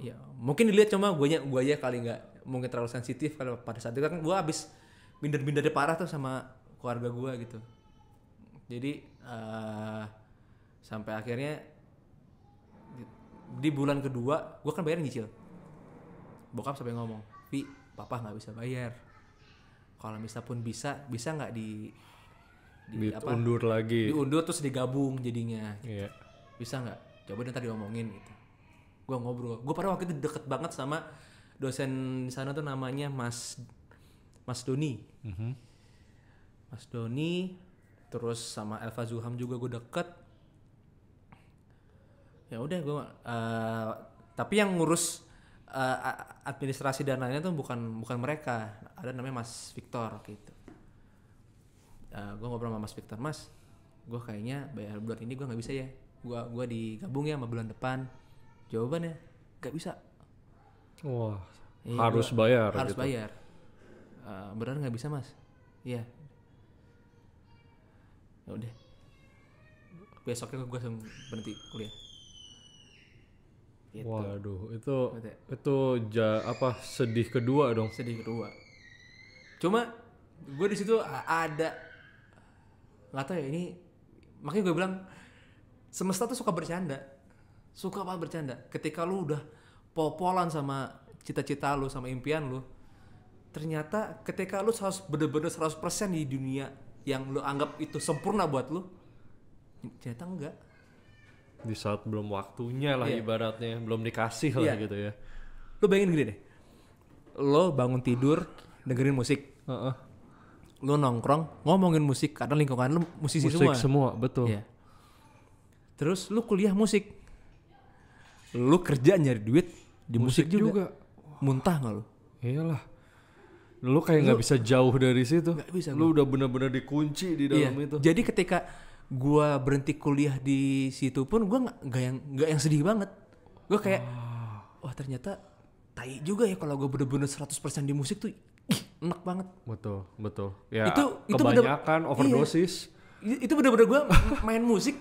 Ya, mungkin dilihat cuma gue aja kali nggak mungkin terlalu sensitif kalau pada saat itu kan gue abis minder-mindernya parah tuh sama keluarga gue gitu. Jadi sampai akhirnya di bulan kedua gue kan bayar nyicil. Bokap sampai ngomong, "Vi, papa nggak bisa bayar. Kalau misalnya pun bisa nggak undur lagi? Diundur terus digabung jadinya. Iya. Bisa nggak? Coba nanti diomongin gitu." Gue ngobrol. Gue pada waktu itu deket banget sama dosen di sana tuh namanya Mas Doni. Mas Doni. Terus sama Elva Zuham juga gue deket. Ya udah gue tapi yang ngurus administrasi dan lainnya tuh bukan mereka. Ada namanya Mas Victor gitu. Gue ngobrol sama Mas Victor, "Mas, gue kayaknya bayar bulan ini gue nggak bisa ya. Gue digabung ya sama bulan depan." Jawabannya nggak bisa. Wah, harus bayar. Harus gitu. Bayar. Beneran nggak bisa, Mas? Iya. Ya udah. Besoknya gue langsung berhenti kuliah. Gitu. Waduh, itu sedih kedua dong. Sedih kedua. Cuma gue di situ ada nggak tahu ya ini, makanya gue bilang semesta tuh suka bercanda, suka banget bercanda. Ketika lu udah popolan sama cita-cita lu sama impian lu, ternyata ketika lu bener-bener 100% di dunia yang lu anggap itu sempurna buat lu, ternyata enggak. Di saat belum waktunya lah ibaratnya, belum dikasih lah gitu ya. Lu bayangin gini deh, lo bangun tidur dengerin musik, lo nongkrong ngomongin musik karena lingkungan lu musisi semua betul. Iya. Terus lu kuliah musik, lu kerja nyari duit di musik juga. Muntah nggak lu? Iyalah. Lu kayak nggak bisa jauh dari situ. Nggak bisa Lu udah bener-bener dikunci di dalam itu. Jadi ketika gue berhenti kuliah di situ pun gue nggak yang sedih banget. Gue kayak wah ternyata tai juga ya kalau gue bener-bener 100% di musik tuh enak banget. Betul. Ya Itu kebanyakan overdosis. Itu bener-bener gue main musik.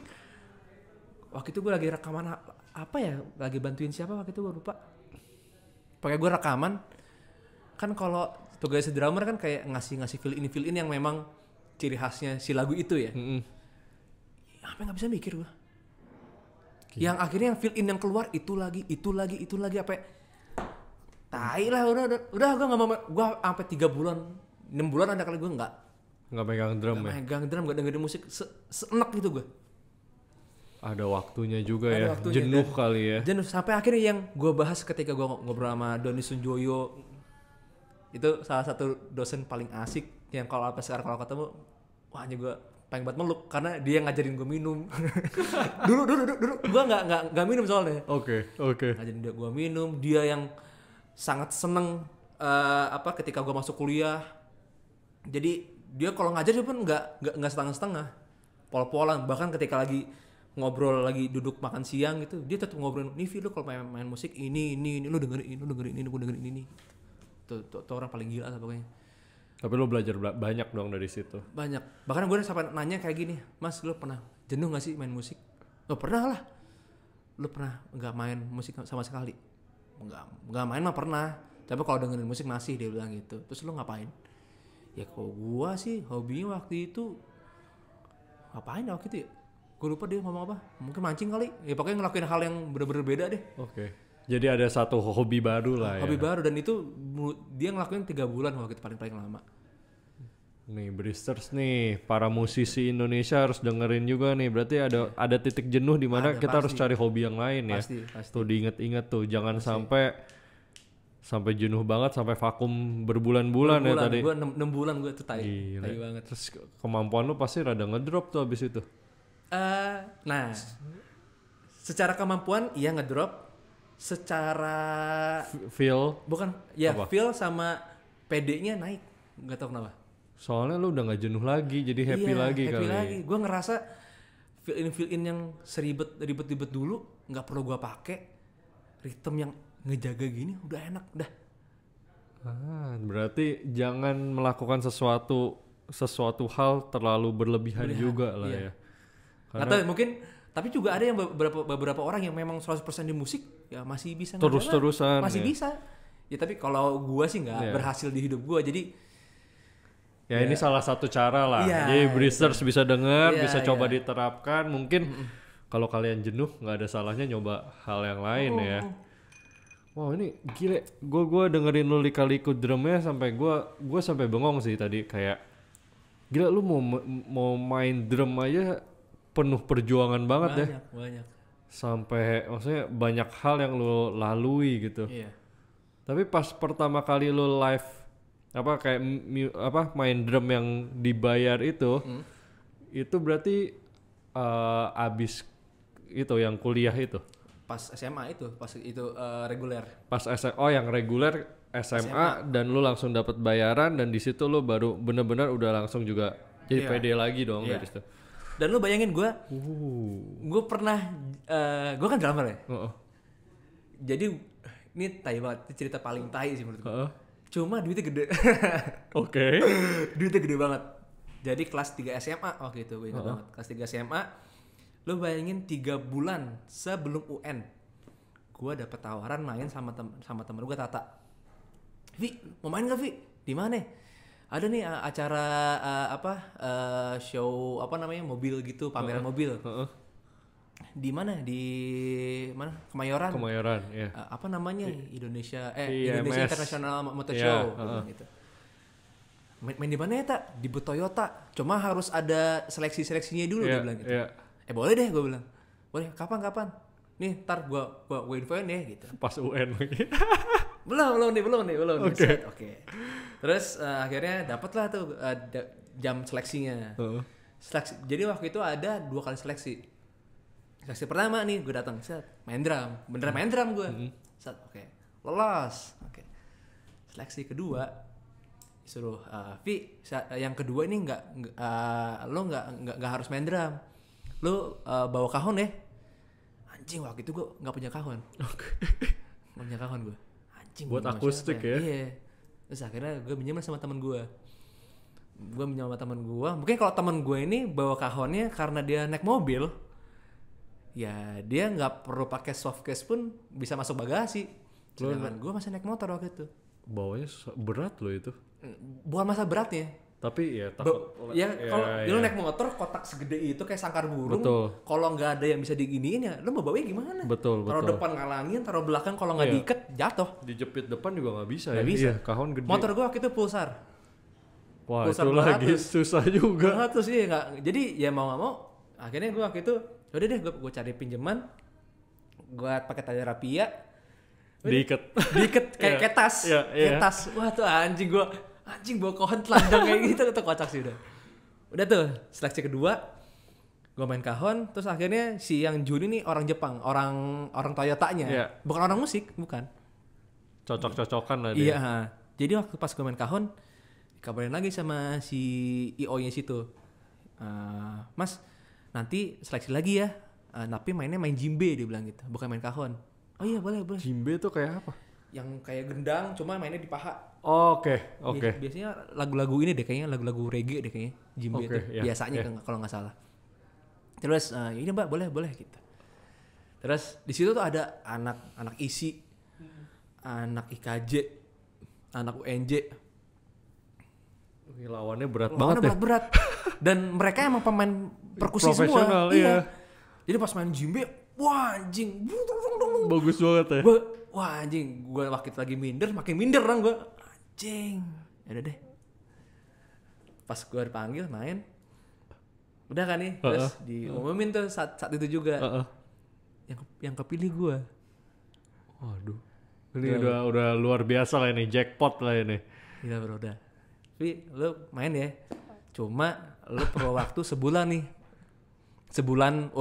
Waktu itu gue lagi rekaman apa ya? Lagi bantuin siapa waktu itu gue lupa. Pakai gue rekaman. Kan kalau tugas drummer kan kayak ngasih fill in yang memang ciri khasnya si lagu itu ya. Apa nggak bisa mikir gue. Yang akhirnya yang fill in yang keluar itu lagi apa? Tai lah udah gue nggak mau, gue sampai 3 bulan 6 bulan ada kali gue nggak megang drum ya. Megang drum, nggak dengerin musik seenak gitu gue. Ada waktunya juga ya, jenuh kali ya. Jenuh sampai akhirnya yang gue bahas ketika gue ngobrol sama Doni Sunjoyo, itu salah satu dosen paling asik yang kalau sekarang kalau ketemu, wah hanya gue pengen buat meluk karena dia ngajarin gue minum. dulu gue nggak minum soalnya. Oke. Ngajarin gue minum, dia yang sangat seneng ketika gue masuk kuliah. Jadi dia kalau ngajar dia pun nggak setengah-setengah, pol-polan. Bahkan ketika lagi ngobrol, lagi duduk makan siang gitu, dia tetap ngobrol, nih Vi, lu kalau main musik ini lu dengerin ini, gue dengerin ini. Tuh orang paling gila lah pokoknya. Tapi lu belajar banyak dong dari situ. Banyak. Bahkan gue sampai nanya kayak gini, Mas, lu pernah jenuh gak sih main musik? Oh pernah lah. Lu pernah nggak main musik sama sekali? Nggak main mah pernah. Tapi kalau dengerin musik masih, dia bilang gitu. Terus lu ngapain? Ya kalau gua sih hobinya waktu itu ngapain ya waktu itu ya? Gue lupa dia ngomong apa. Mungkin mancing kali. Ya pokoknya ngelakuin hal yang bener-bener beda deh. Oke. Jadi ada satu hobi baru lah ya. Hobi baru, dan itu dia ngelakuin 3 bulan waktu itu paling lama. Nih Bristers nih, para musisi Indonesia harus dengerin juga nih. Berarti ada titik jenuh di mana kita harus cari hobi yang lain ya. Pasti. Tuh diinget-inget tuh, jangan sampai jenuh banget, sampai vakum berbulan-bulan ya tadi. Gue 6 bulan gue tuh tai banget. Terus kemampuan lu pasti rada ngedrop tuh abis itu. Nah, secara kemampuan iya ngedrop. Secara feel feel sama PD-nya naik, nggak tahu kenapa. Soalnya lu udah nggak jenuh lagi, jadi happy lagi. Gue ngerasa feel in yang ribet dulu nggak perlu gue pakai, ritme yang ngejaga gini udah enak dah. Berarti jangan melakukan sesuatu hal terlalu berlebihan juga lah ya. Atau mungkin, tapi juga ada yang beberapa orang yang memang 100% di musik ya masih bisa terus-terusan masih bisa. Ya tapi kalau gua sih nggak berhasil di hidup gua, jadi ini salah satu cara lah. Jadi Bristers bisa denger, bisa coba diterapkan. Mungkin kalau kalian jenuh nggak ada salahnya nyoba hal yang lain ya. Wow ini gile, gue dengerin lu lika-liku drumnya sampai gue sampai bengong sih tadi, kayak gila lu mau main drum aja penuh perjuangan banget banyak. Sampai maksudnya banyak hal yang lu lalui gitu. Tapi pas pertama kali lu live main drum yang dibayar itu berarti abis itu yang kuliah itu. Pas SMA itu, reguler. Pas yang reguler SMA dan lu langsung dapat bayaran, dan di situ lu baru benar-benar udah langsung juga jadi pede lagi dong dari situ. Dan lu bayangin gue pernah, gue kan drummer ya. Jadi ini tai banget, ini cerita paling tai sih menurut gue. Cuma duitnya gede. Oke. Duitnya gede banget. Jadi kelas 3 SMA waktu itu, gue ingat banget. Kelas 3 SMA, lu bayangin 3 bulan sebelum UN, gue dapet tawaran main sama temen gue Tata. Vi, mau main gak Vi? Di mana? Ada nih acara show mobil gitu, pameran mobil. Di mana? Di mana? Kemayoran. Ya. Apa namanya? Indonesia International Motor Show gitu. Main di mana ya, Tak? Di Toyota. Cuma harus ada seleksinya dulu, dia bilang gitu. Boleh deh, gue bilang. Boleh, kapan? Nih, ntar gue infoin deh gitu. Pas UN lagi. belum nih. Oke. Terus akhirnya dapatlah tuh jam seleksinya. Jadi waktu itu ada 2 kali seleksi. Seleksi pertama nih gue datang, main drum, beneran main drum gue. Oke. Lolos. Oke. Seleksi kedua Suruh Vi, yang kedua ini lo nggak harus main drum, lo bawa kahon deh. Anjing, waktu itu gue nggak punya kahon. Nggak punya kahon gue. Anjing. Buat akustik ya? Iya. Terus akhirnya gue minjem sama teman gue. Mungkin kalau teman gue ini bawa kahonnya karena dia naik mobil, ya dia nggak perlu pakai softcase pun bisa masuk bagasi. Sedangkan gue masih naik motor waktu itu. Bawanya berat loh itu. Bukan masa beratnya. Tapi ya takut. Kalau lu naik motor kotak segede itu kayak sangkar burung. Kalau nggak ada yang bisa diginiin ya lu mau bawanya gimana? Betul. Taruh depan ngalangin, taruh belakang kalau nggak diikat jatuh. Dijepit depan juga nggak bisa. Nggak bisa. Iya, kahon gede. Motor gue waktu itu Pulsar. Wah, itu lagi susah juga. Terus iya nggak. Jadi ya mau nggak mau, akhirnya gue waktu itu, udah deh gue cari pinjaman, gue pakai tali rapia, diikat kayak tas, kayak tas. Wah tuh anjing bawa kahon telanjang kayak gitu, tuh kocak sih udah. Udah tuh seleksi kedua, gue main kahon, terus akhirnya si yang Juni nih orang Jepang, orang Toyotanya, bukan orang musik, bukan. Cocok-cocokan lah dia. Iya, jadi waktu pas gue main kahon, kabarin lagi sama si IO-nya situ, Mas nanti seleksi lagi ya, tapi mainnya main jimbe, dia bilang gitu, bukan main kahon. Oh iya boleh. Jimbe tuh kayak apa? Yang kayak gendang cuma mainnya di paha. Oke. Biasanya lagu-lagu ini deh kayaknya, lagu-lagu reggae deh kayaknya jimbe itu biasanya kalau nggak salah. Terus ini Mbak boleh gitu. Terus di situ tuh ada anak ISI, anak IKJ, anak UNJ. Lawannya berat banget. Berat. Dan mereka emang pemain perkusi semua. Iya. Jadi pas main jimbe, wah anjing, bagus banget ya. Wah anjing, gue waktu itu lagi makin minder dong gue. Anjing, yaudah deh. Pas gue dipanggil main, udah kan nih, terus diumumin tuh saat itu juga. Yang kepilih gue. Waduh, ini udah luar biasa lah ini, jackpot lah ini. Iya bro, udah. Tapi lu main ya, cuma lu perlu waktu sebulan nih. Sebulan,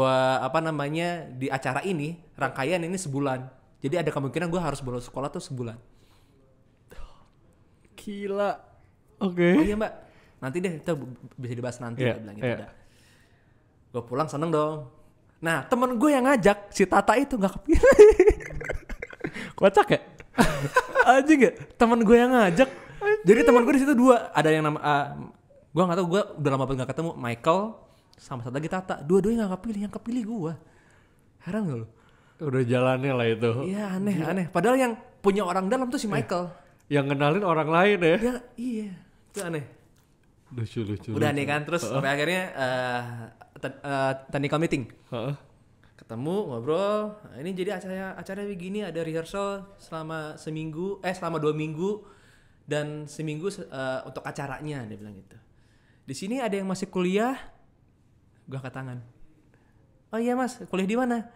di acara ini, rangkaian ini sebulan. Jadi ada kemungkinan gue harus bolos sekolah tuh sebulan. Gila. Oke. Oh iya Mbak, nanti deh itu bisa dibahas nanti. Dia bilang gitu udah. Gue pulang seneng dong. Nah temen gue yang ngajak, si Tata itu gak kepilih. Kocak ya? Anjing ya? Temen gue yang ngajak. Jadi temen gue di situ dua. Ada yang nama, gue gak tahu, gue udah lama banget gak ketemu. Michael sama satu lagi Tata. Dua-duanya gak kepilih, yang kepilih gue. Heran gak lu? Udah jalannya lah itu. Iya aneh. Padahal yang punya orang dalam tuh si Michael. Yang kenalin orang lain ya? Ya iya, itu aneh. Lucu. Udah nih kan, terus sampai akhirnya technical meeting. Ketemu, ngobrol. Ini jadi acara begini, ada rehearsal selama 2 minggu dan seminggu untuk acaranya, dia bilang gitu. Di sini ada yang masih kuliah, gue angkat tangan. Oh iya mas, kuliah di mana?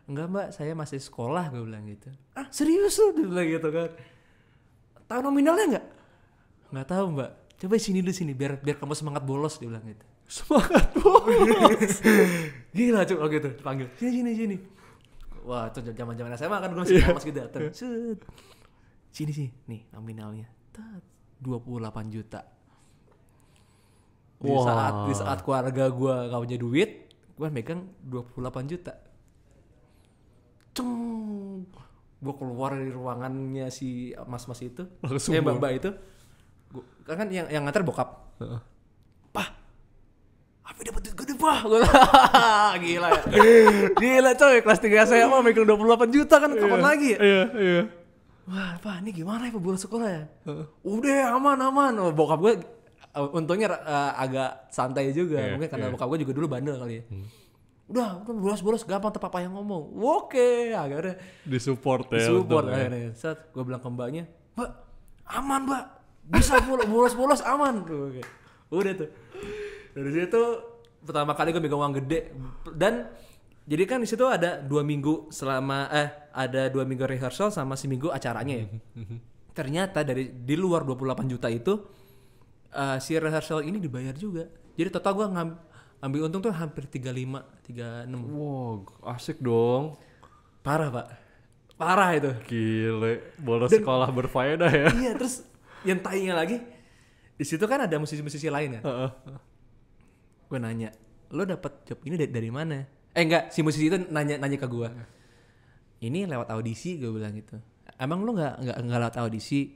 Enggak mbak, saya masih sekolah, gue bilang gitu. Ah serius lu, dia bilang gitu kan. Tahu nominalnya nggak? Nggak tahu mbak. Coba sini biar kamu semangat bolos, dia bilang gitu. Semangat bolos. Gila cuy, oh gitu, panggil. Sini. Wah, itu zaman-zaman SMA kan gue masih bolos gitu datang. Sini, nih nominalnya. 28 juta. Di saat keluarga gue gak punya duit, gue megang 28 juta. Gue keluar dari ruangannya si mas-mas itu, mbak itu, kan yang nganter bokap. Pah, apa dapat duit gede pah? Gila ya. Gila coy, kelas 3 saya mau megang 28 juta kan, kapan lagi ya? Iya. Wah, Pak, ini gimana ya bolos sekolah ya? Udah aman. Oh, bokap gue untungnya agak santai juga, mungkin karena bokap gue juga dulu bandel kali ya. Udah bolos gampang, tuh papa yang ngomong. Oke, akhirnya disupport akhirnya. Saat gue bilang ke mbaknya, Mbak, aman mbak, bisa bolos aman. Udah tuh. Dari situ pertama kali gue megang uang gede. Dan jadi kan di situ ada 2 minggu ada 2 minggu rehearsal sama seminggu acaranya ya. Ternyata di luar 28 juta itu si rehearsal ini dibayar juga. Jadi total gue ambil untung tuh hampir 36. Wow, asik dong. Parah pak, parah itu. Gile, bolos sekolah berfaedah ya. Iya, terus yang tainya lagi, Di situ kan ada musisi-musisi lain ya. Heeh. Gue nanya, lo dapet job ini dari mana? Enggak, si musisi itu nanya ke gue. Ini lewat audisi, gue bilang gitu. Emang lo nggak lewat audisi?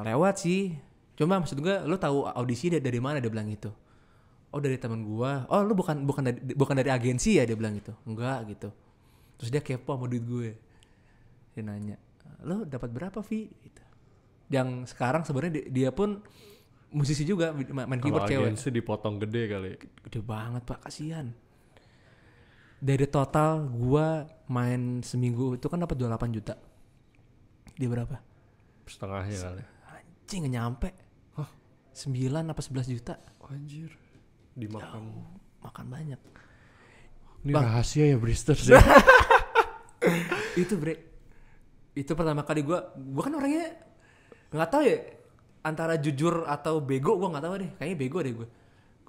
Lewat sih. Cuma maksud gue, lo tahu audisi dari mana? Dia bilang gitu. Oh dari teman gue. Oh lo bukan dari agensi ya? Dia bilang gitu. Enggak gitu. Terus dia kepo sama duit gue. Dia nanya, lo dapat berapa Vi? Gitu. Yang sekarang sebenarnya dia pun musisi juga, main keyboard cewek. Kalau agensi dipotong gede kali. Gede banget pak, kasihan. Dari total gua main seminggu itu kan dapat 28 juta. Dia berapa? Setengahnya kali. Anjing gak nyampe. 9 apa 11 juta. Anjir. Dimakan. Makan banyak. Ini rahasia ya Bristers ya. Itu bre. Itu pertama kali gua kan orangnya gak tahu ya. Antara jujur atau bego gue nggak tahu deh, kayaknya bego deh gue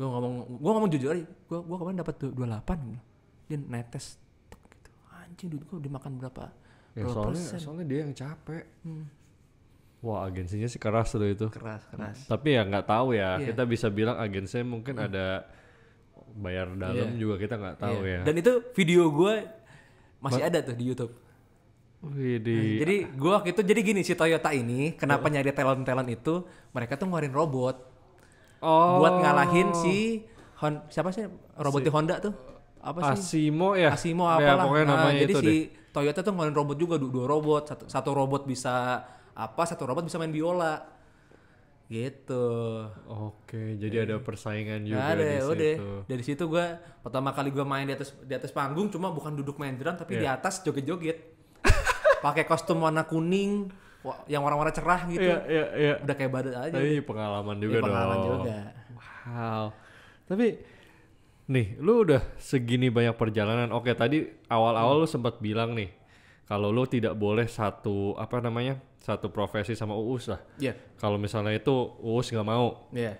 ngomong jujur aja, gue kemarin dapat 28, dia netes gitu. Anjing duit gue dimakan berapa Ya, soalnya dia yang capek. Wah agensinya sih keras loh itu. Keras. Tapi ya nggak tahu ya, kita bisa bilang agensinya mungkin ada bayar dalam juga kita nggak tahu ya. Dan itu video gue masih ada tuh di YouTube. Jadi gue waktu itu gini, si Toyota ini kenapa nyari talent itu, mereka tuh ngeluarin robot buat ngalahin siapa sih robot di Honda tuh, apa sih Asimo apalah ya, pokoknya namanya jadi itu si Toyota tuh ngeluarin robot juga, dua robot, satu robot bisa satu robot bisa main biola gitu. Oke, jadi ada persaingan juga ada, di situ. Dari situ gue pertama kali gue main di atas panggung, cuma bukan duduk main drum tapi di atas joget-joget. Pakai kostum warna kuning yang warna-warna cerah gitu. Iya. Udah kayak badut aja. Pengalaman juga dong. Pengalaman juga. Wow. Tapi nih, lu udah segini banyak perjalanan. Oke, tadi awal-awal lu sempat bilang nih kalau lu tidak boleh satu profesi sama Uus lah. Iya. Kalau misalnya itu Uus nggak mau. Iya.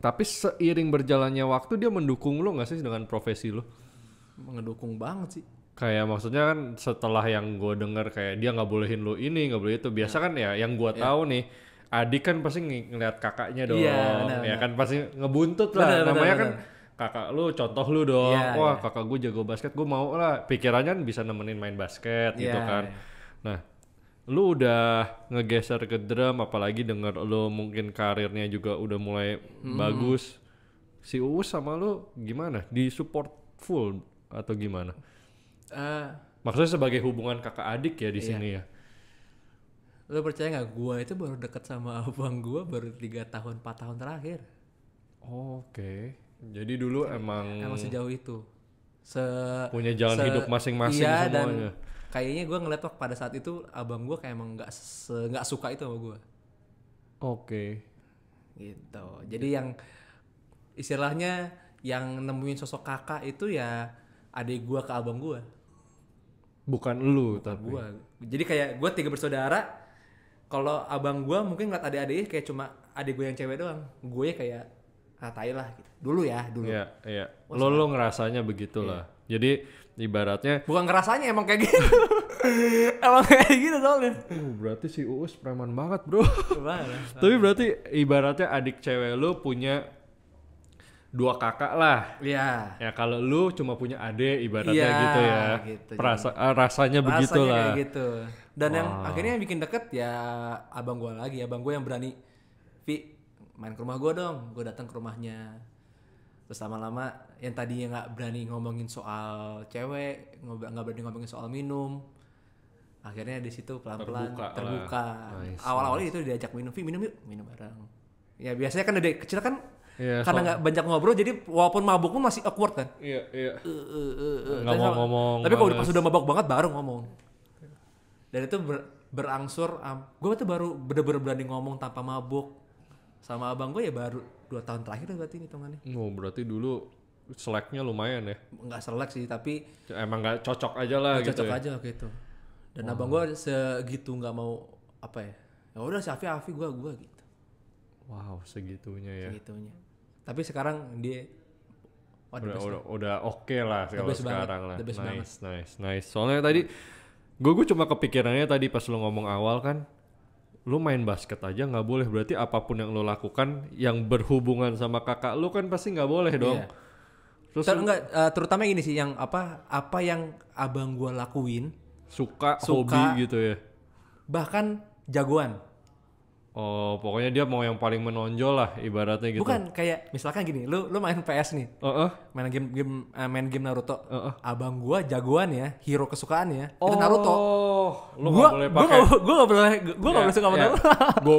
Tapi seiring berjalannya waktu dia mendukung lu nggak sih dengan profesi lu? Ngedukung banget sih. Kayak maksudnya kan setelah yang gue denger kayak dia nggak bolehin lu ini, nggak boleh itu. Biasa kan ya yang gue tahu nih, adik kan pasti ngeliat kakaknya dong. Benar. Kan pasti ngebuntut lah. Namanya kan kakak lu, contoh lu dong. Wah kakak gue jago basket, gue mau lah. Pikirannya kan bisa nemenin main basket gitu kan. Nah, lu udah ngegeser ke drum, apalagi denger lu mungkin karirnya juga udah mulai bagus. Si Uus sama lu gimana? Di support full atau gimana? Maksudnya sebagai hubungan kakak adik ya di sini ya. Lo percaya nggak? Gue itu baru deket sama abang gue baru 4 tahun terakhir. Oke. Jadi dulu emang sejauh itu. Punya jalan hidup masing-masing semuanya. Dan kayaknya gue ngeliat pada saat itu abang gue kayak emang nggak suka itu sama gue. Oke. Gitu. Jadi yang istilahnya yang nemuin sosok kakak itu ya adik gue ke abang gue. Bukan lu tapi gue. Jadi kayak gue 3 bersaudara. Kalau abang gue mungkin ngeliat adik-adiknya kayak cuma adik gue yang cewek doang. Gue kayak tai lah gitu. Dulu. Iya. Lo ngerasanya begitulah. Jadi ibaratnya bukan ngerasanya emang kayak gitu. Emang kayak gitu soalnya. Berarti si Uus preman banget, bro. Tapi berarti ibaratnya adik cewek lu punya 2 kakak lah. Iya. Ya kalau lu cuma punya adik ibaratnya gitu ya. Gitu, rasanya begitulah. Kayak gitu. Dan yang akhirnya yang bikin deket ya abang gue lagi. Abang gue yang berani, Vi main ke rumah gue dong. Gue datang ke rumahnya. Terus lama-lama yang tadinya nggak berani ngomongin soal cewek, nggak berani ngomongin soal minum. Akhirnya di situ pelan-pelan terbuka. Nice, awal-awalnya itu diajak minum, Vi minum yuk, minum bareng. Ya biasanya kan dari kecil kan. Iya, karena nggak banyak ngobrol jadi walaupun mabuk pun masih awkward kan. Iya. Nggak mau ngomong. Tapi kalau pas udah mabuk banget baru ngomong. Dan itu berangsur, gue tuh baru bener-bener berani ngomong tanpa mabuk. Sama abang gue ya baru 2 tahun terakhir berarti hitungannya. Berarti dulu seleknya lumayan ya? Nggak selek sih tapi. Emang nggak cocok aja lah gitu. Cocok aja gitu. Dan abang gue segitu nggak mau apa ya. Ya udah si Afi gue gitu. Wow segitunya ya. Segitunya. Tapi sekarang dia udah oke lah kalau sekarang lah. Nice. Banget. Soalnya tadi gue cuma kepikirannya tadi pas lo ngomong awal kan lu main basket aja nggak boleh, berarti apapun yang lu lakukan yang berhubungan sama kakak lu kan pasti nggak boleh dong. Iya. Terus Terutama ini sih yang apa yang abang gua lakuin, suka Suka. hobi gitu ya. bahkan jagoan. Oh, pokoknya dia mau yang paling menonjol lah ibaratnya gitu. Bukan kayak misalkan gini, lu main PS nih, main game Naruto. Abang gua jagoan ya, hero kesukaannya itu Naruto. Lu nggak boleh pakai. Gua nggak boleh suka sama Naruto.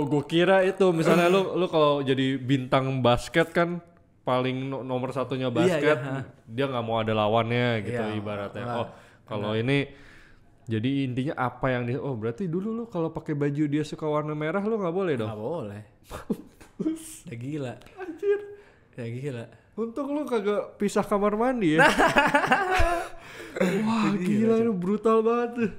Gue kira itu misalnya lu kalau jadi bintang basket kan paling nomor satunya basket, dia nggak mau ada lawannya gitu ibaratnya. Oh, kalau ini jadi intinya apa yang berarti dulu lu kalau pakai baju dia suka warna merah lu nggak boleh dong? Nggak boleh. Ya gila. Anjir. Ya gila. Untung lu kagak pisah kamar mandi ya. Wah gila itu brutal banget tuh.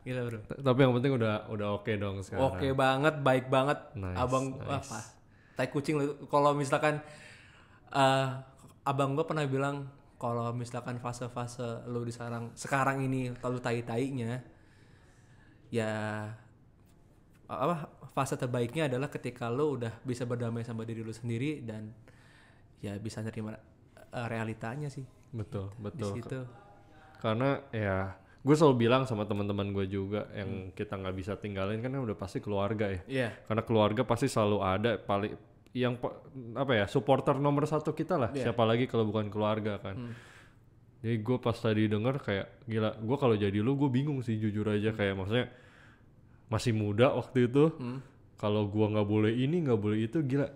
Gila bro. Tapi yang penting udah oke dong sekarang. Oke banget, baik banget. Nice, Abang nice. tai kucing lu. Kalau misalkan abang gua pernah bilang kalau misalkan fase-fase lu di sekarang ini terlalu tai-tainya, ya fase terbaiknya adalah ketika lu udah bisa berdamai sama diri lu sendiri dan ya bisa nerima realitanya sih. Betul. Di situ. Karena ya gue selalu bilang sama teman-teman gue juga yang kita nggak bisa tinggalin kan udah pasti keluarga ya. Iya. Karena keluarga pasti selalu ada paling yang supporter nomor satu kita lah. Yeah. Siapa lagi kalau bukan keluarga kan. Jadi gue pas tadi denger kayak gila, gue kalau jadi lu gue bingung sih jujur aja, kayak maksudnya masih muda waktu itu. Kalau gue nggak boleh ini nggak boleh itu, gila.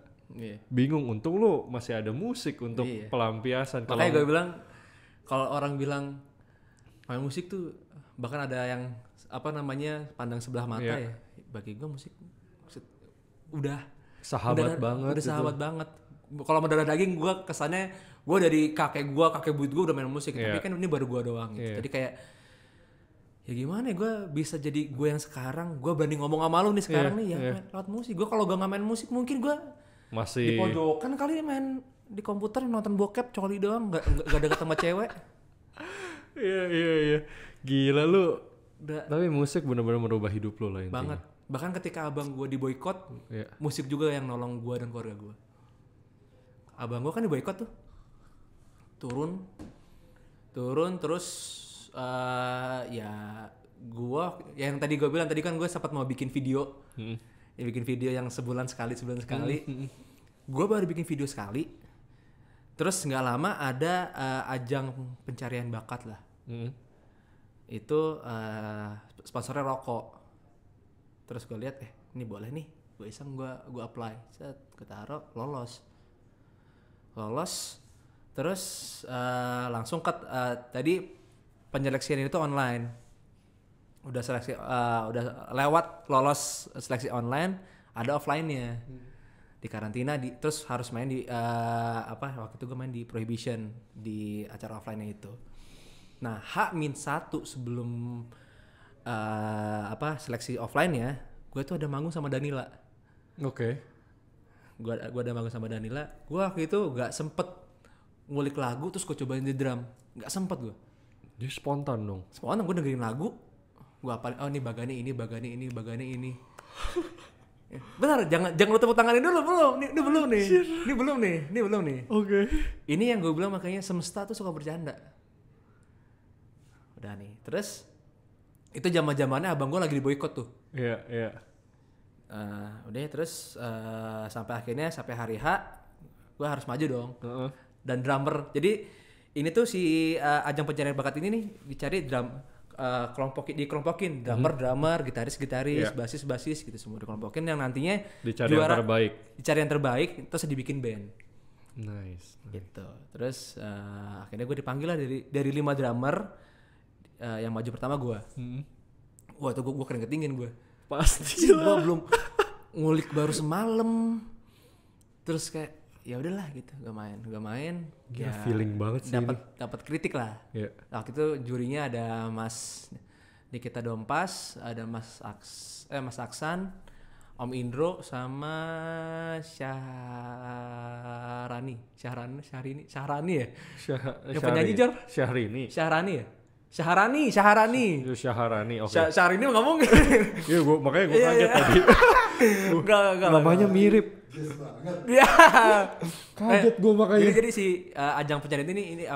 Bingung. Untung lu masih ada musik untuk pelampiasan. Makanya gue bilang kalau orang bilang main musik tuh bahkan ada yang pandang sebelah mata ya. Bagi gue musik udah sahabat banget. Udah sahabat banget. Kalau mendarah daging gue kesannya gue dari kakek buyut gue udah main musik, tapi kan ini baru gue doang gitu. Jadi kayak ya gimana ya, gue bisa jadi gue yang sekarang, gue berani ngomong sama lu nih sekarang nih main lewat musik. Gue kalau gak main musik mungkin gue masih di pojokan kali main di komputer nonton bokep coli doang, gak deket sama cewek. Iya. Gila lu. Tapi musik benar-benar merubah hidup lu lah intinya. Banget. Bahkan ketika abang gue diboikot, musik juga yang nolong gue dan keluarga gue. Abang gue kan diboikot tuh, turun terus ya gue yang tadi gue bilang tadi kan gue sempat mau bikin video, bikin video yang sebulan sekali. Gue baru bikin video sekali, terus nggak lama ada ajang pencarian bakat lah. Itu sponsornya rokok. Terus gue lihat ini boleh nih, gue iseng gue apply, gue taruh, lolos. Terus langsung tadi penyeleksian itu online, udah seleksi udah lewat, lolos seleksi online, ada offline-nya di karantina, terus harus main di waktu itu gue main di Prohibition di acara offline-nya itu. Nah H-1 sebelum seleksi offline ya, gue tuh ada manggung sama Danila. Oke. Gue ada manggung sama Danila. Gue waktu itu gak sempet ngulik lagu terus gue cobain di drum, gak sempet gue. Dia spontan dong. Spontan, gue dengerin lagu, gue apalin, oh ini bagani ini. Benar, jangan lu tepuk tanganin dulu, belum. Ini belum nih. Oke. Ini yang gue bilang makanya semesta tuh suka bercanda. Udah nih, terus itu zaman-zamannya abang gue lagi diboikot tuh. Iya. Udah terus sampai hari H gue harus maju dong. Dan drummer, jadi ini tuh si ajang pencarian bakat ini nih dicari dikelompokin drummer, gitaris, basis gitu, semua dikelompokin yang nantinya dicari yang terbaik terus dibikin band. Nice. Gitu. Terus akhirnya gue dipanggil lah dari 5 drummer. Yang maju pertama gue. Wah itu gue keringet-dingin gue. Pasti gue belum ngulik baru semalam. Terus kayak ya udahlah gitu, gak main. Ya feeling banget sih. Dapat kritik lah. Yeah. Waktu itu jurinya ada Mas Nikita Dompas, ada Mas Aksan, Om Indro sama Syahrani ya? Yang penyanyi Jor? Syahrani ya? Syahrani. Itu Syahrani, oke. Syahrini ngomong. Iya, makanya gue kaget tadi. Enggak. Namanya mirip. Ya. Kaget gue makanya. Jadi si ajang pencarian ini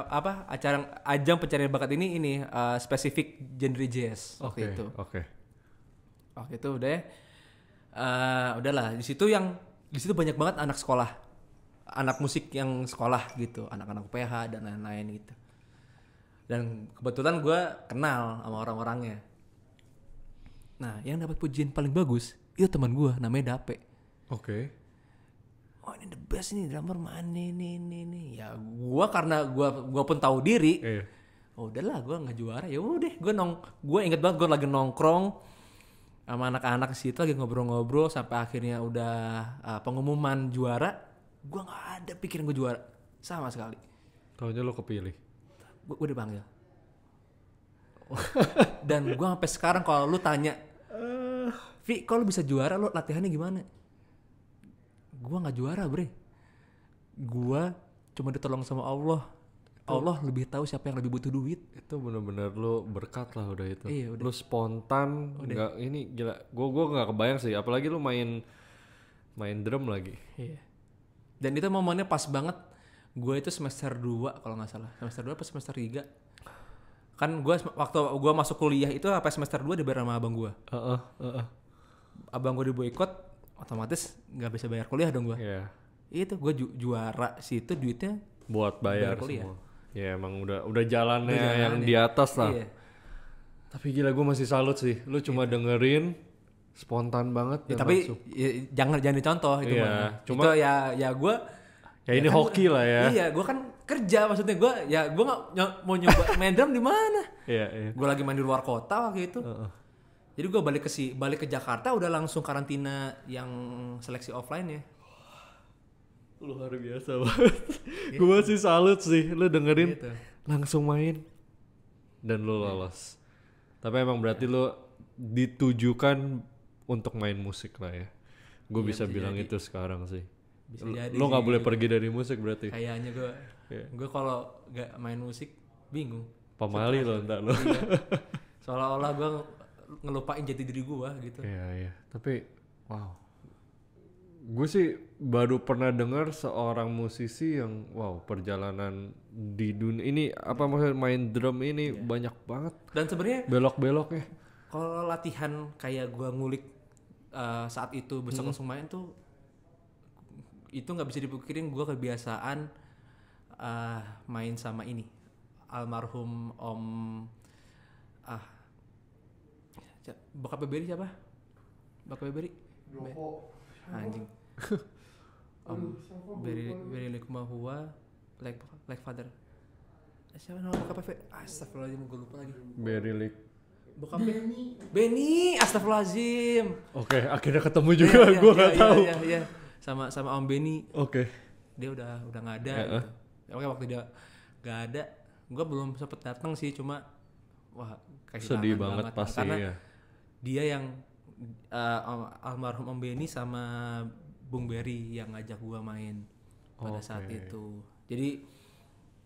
ajang pencarian bakat ini spesifik genre jazz waktu itu. Oke. Waktu itu udahlah di situ banyak banget anak sekolah, anak musik yang sekolah gitu, anak-anak UPH dan lain-lain gitu. Dan kebetulan gue kenal sama orang-orangnya. Nah, yang dapat pujian paling bagus itu teman gue, namanya Dape. Oke. Oh ini the best nih, drummer mana nih. Ya gue karena gue pun tahu diri. Iya. Oh udahlah, gue nggak juara. Ya udah, gue inget banget gue lagi nongkrong sama anak-anak situ lagi ngobrol-ngobrol sampai akhirnya udah pengumuman juara. Gue nggak ada pikiran gue juara sama sekali. Taunya lo kepilih. Gue dipanggil. Dan gue sampai sekarang kalau lu tanya, Vi, kalau lu bisa juara lu latihannya gimana? Gue nggak juara, bre. Gue cuma ditolong sama Allah. Allah lebih tahu siapa yang lebih butuh duit. Itu benar-benar lo berkat lah udah itu. Iya, udah. Lo spontan, nggak ini gila. Gue nggak kebayang sih. Apalagi lo main drum lagi. Iya. Dan itu momennya pas banget. Gue itu semester 2 kalau nggak salah. Semester 2 apa semester 3? Kan gue waktu gue masuk kuliah itu apa semester 2 dibayar sama abang gue. Abang gue diboikot, otomatis nggak bisa bayar kuliah dong gue. Iya. Itu gue juara situ duitnya Buat bayar kuliah. semua. Ya emang udah jalannya yang di atas lah. Iya. Tapi gila gue masih salut sih. Lu cuma dengerin spontan banget Ya, dan tapi langsung. jangan dicontoh itu Iya, mah. cuma Itu ya gue. Ya ini kan hoki lah ya. Iya, gue kan kerja maksudnya gue nggak mau nyoba main drum di mana. Iya. Gue lagi main di luar kota waktu itu. Jadi gue balik ke Jakarta udah langsung karantina yang seleksi offline ya. Luar biasa banget. Gue masih salut sih. Lu dengerin Gitu. langsung main dan lu lolos. Tapi emang berarti lu ditujukan untuk main musik lah ya. Gue bisa bilang jadi. itu sekarang sih. Bisa jadi Lu nggak sih. boleh pergi dari musik berarti. Kayaknya gue kalau nggak main musik bingung. Pamali lo entar lo. Iya. Seolah-olah gue ngelupain jati diri gue gitu. Iya. Tapi wow. Gue sih baru pernah dengar seorang musisi yang wow perjalanan di dunia ini apa maksudnya main drum ini banyak banget Dan sebenarnya belok-beloknya. kalau latihan kayak gue ngulik saat itu besok langsung main tuh itu nggak bisa dipikirin. Gue kebiasaan main sama ini almarhum Om bokap Beri siapa? Bokap Beri? Anjing. Om Beri Likumahua like father. Siapa nama bokap Beri? Astagfirullahaladzim, gue lupa lagi. Berilik. Bokap Beni, astagfirullahaladzim. Oke, akhirnya ketemu juga. Gue nggak tahu. Iya. Sama Om Beni. Oke. Dia udah nggak ada gitu. Oke, waktu dia nggak ada, gue belum sempet datang sih, cuma wah Sedih banget pasti karena ya. dia yang almarhum Om Beni sama Bung Berry yang ngajak gue main pada saat itu. Jadi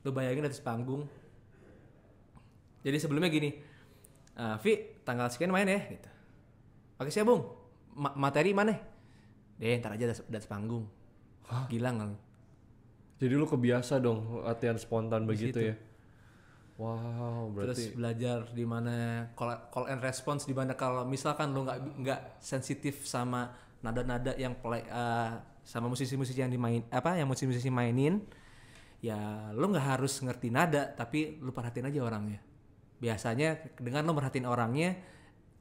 lu bayangin atas panggung. Jadi sebelumnya gini, Vi tanggal sekian main ya gitu. Oke siap Bung, materi mana? Deh ntar aja di atas panggung. Gila nggak lu? Jadi lu kebiasa dong latihan spontan begitu situ. ya. Wow, berarti Terus belajar di mana call and response, di mana kalau misalkan lu nggak sensitif sama nada-nada yang sama musisi-musisi yang yang musisi-musisi mainin, ya lu nggak harus ngerti nada, tapi lu perhatiin aja orangnya. Biasanya dengan lu merhatiin orangnya,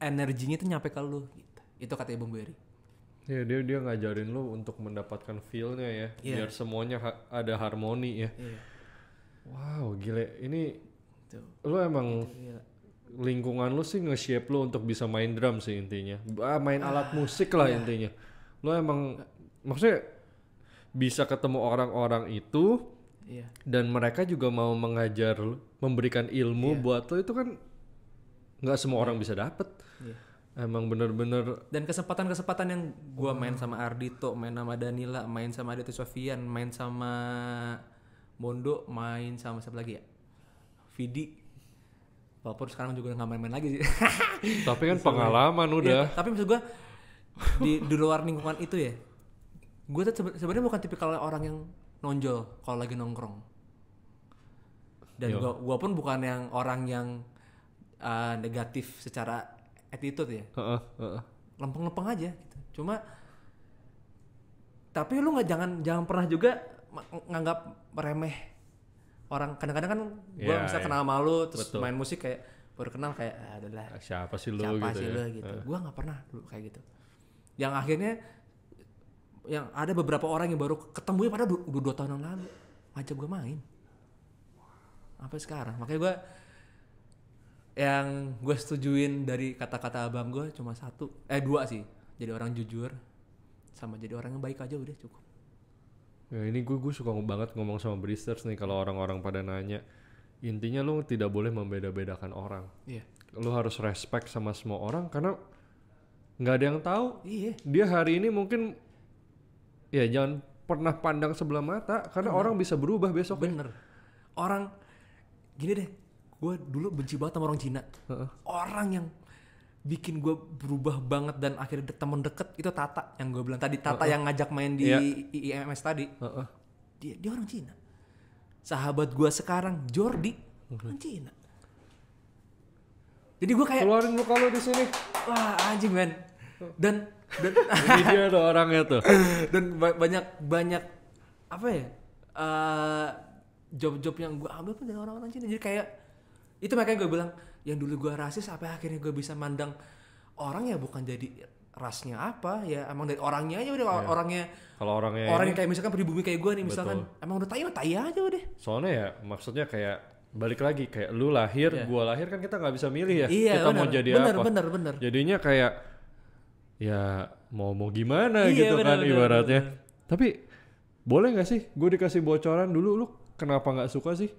energinya itu nyampe ke lu gitu. Itu kata Bung Berry. ya dia ngajarin lu untuk mendapatkan feel-nya ya, biar semuanya ada harmoni ya. Wow, gile. Ini lu emang lingkungan lu sih nge-shape lu untuk bisa main drum sih intinya. Main alat musik lah intinya. Lu emang maksudnya bisa ketemu orang-orang itu dan mereka juga mau mengajar lu, memberikan ilmu buat lu, itu kan nggak semua orang bisa dapet. Emang bener-bener. Dan kesempatan-kesempatan yang gua main sama Ardito, main sama Danila, main sama Aditya Sofian, main sama Mondo, main sama siapa lagi ya? Vidi. Walaupun sekarang juga nggak main-main lagi sih. Tapi kan pengalaman udah. Tapi maksud gue di luar lingkungan itu ya, gue tuh sebenarnya bukan tipikal orang yang nonjol kalau lagi nongkrong. Dan gue pun bukan yang orang yang negatif secara attitude ya. Lempeng-lempeng aja gitu. Cuma tapi lu jangan pernah juga nganggap remeh orang. Kadang-kadang kan gue misal kenal sama lu terus main musik kayak baru kenal kayak adalah siapa sih lu gitu. Gue nggak pernah dulu kayak gitu. Yang akhirnya yang ada beberapa orang yang baru ketemu ya padahal udah 2 tahun yang lalu ngajak gue main sampai sekarang. Makanya gue yang gue setujuin dari kata-kata abang gue cuma 2 sih. Jadi orang jujur sama jadi orang yang baik aja udah cukup. Ya ini gue suka banget ngomong sama Bristers nih kalau orang-orang pada nanya. Intinya lu tidak boleh membeda-bedakan orang. Iya. Lu harus respect sama semua orang karena nggak ada yang tahu. Iya. Dia hari ini mungkin ya jangan pernah pandang sebelah mata karena orang bisa berubah besok. Bener. Orang gini deh, gue dulu benci banget sama orang Cina. Orang yang bikin gue berubah banget dan akhirnya temen deket itu Tata yang gue bilang tadi. Tata yang ngajak main di IMS tadi. Dia orang Cina. Sahabat gue sekarang Jordi orang Cina. Jadi gue kayak keluarin muka lu di sini. Wah anjing men. Dan ini dia tuh orangnya tuh. Dan banyak apa ya? Job-job yang gue ambil pun dari orang-orang Cina. Jadi kayak itu makanya gue bilang yang dulu gue rasis sampai akhirnya gue bisa mandang orang ya bukan jadi rasnya apa ya emang dari orangnya aja udah. Orangnya kalau orang yang kayak misalkan pribumi kayak gue nih misalkan emang udah tai aja udah. Soalnya ya maksudnya kayak balik lagi kayak lu lahir gua lahir kan kita nggak bisa milih ya. Kita bener, mau jadi apa bener. jadinya kayak ya mau gimana gitu kan ibaratnya. Tapi boleh nggak sih gue dikasih bocoran dulu lu kenapa nggak suka sih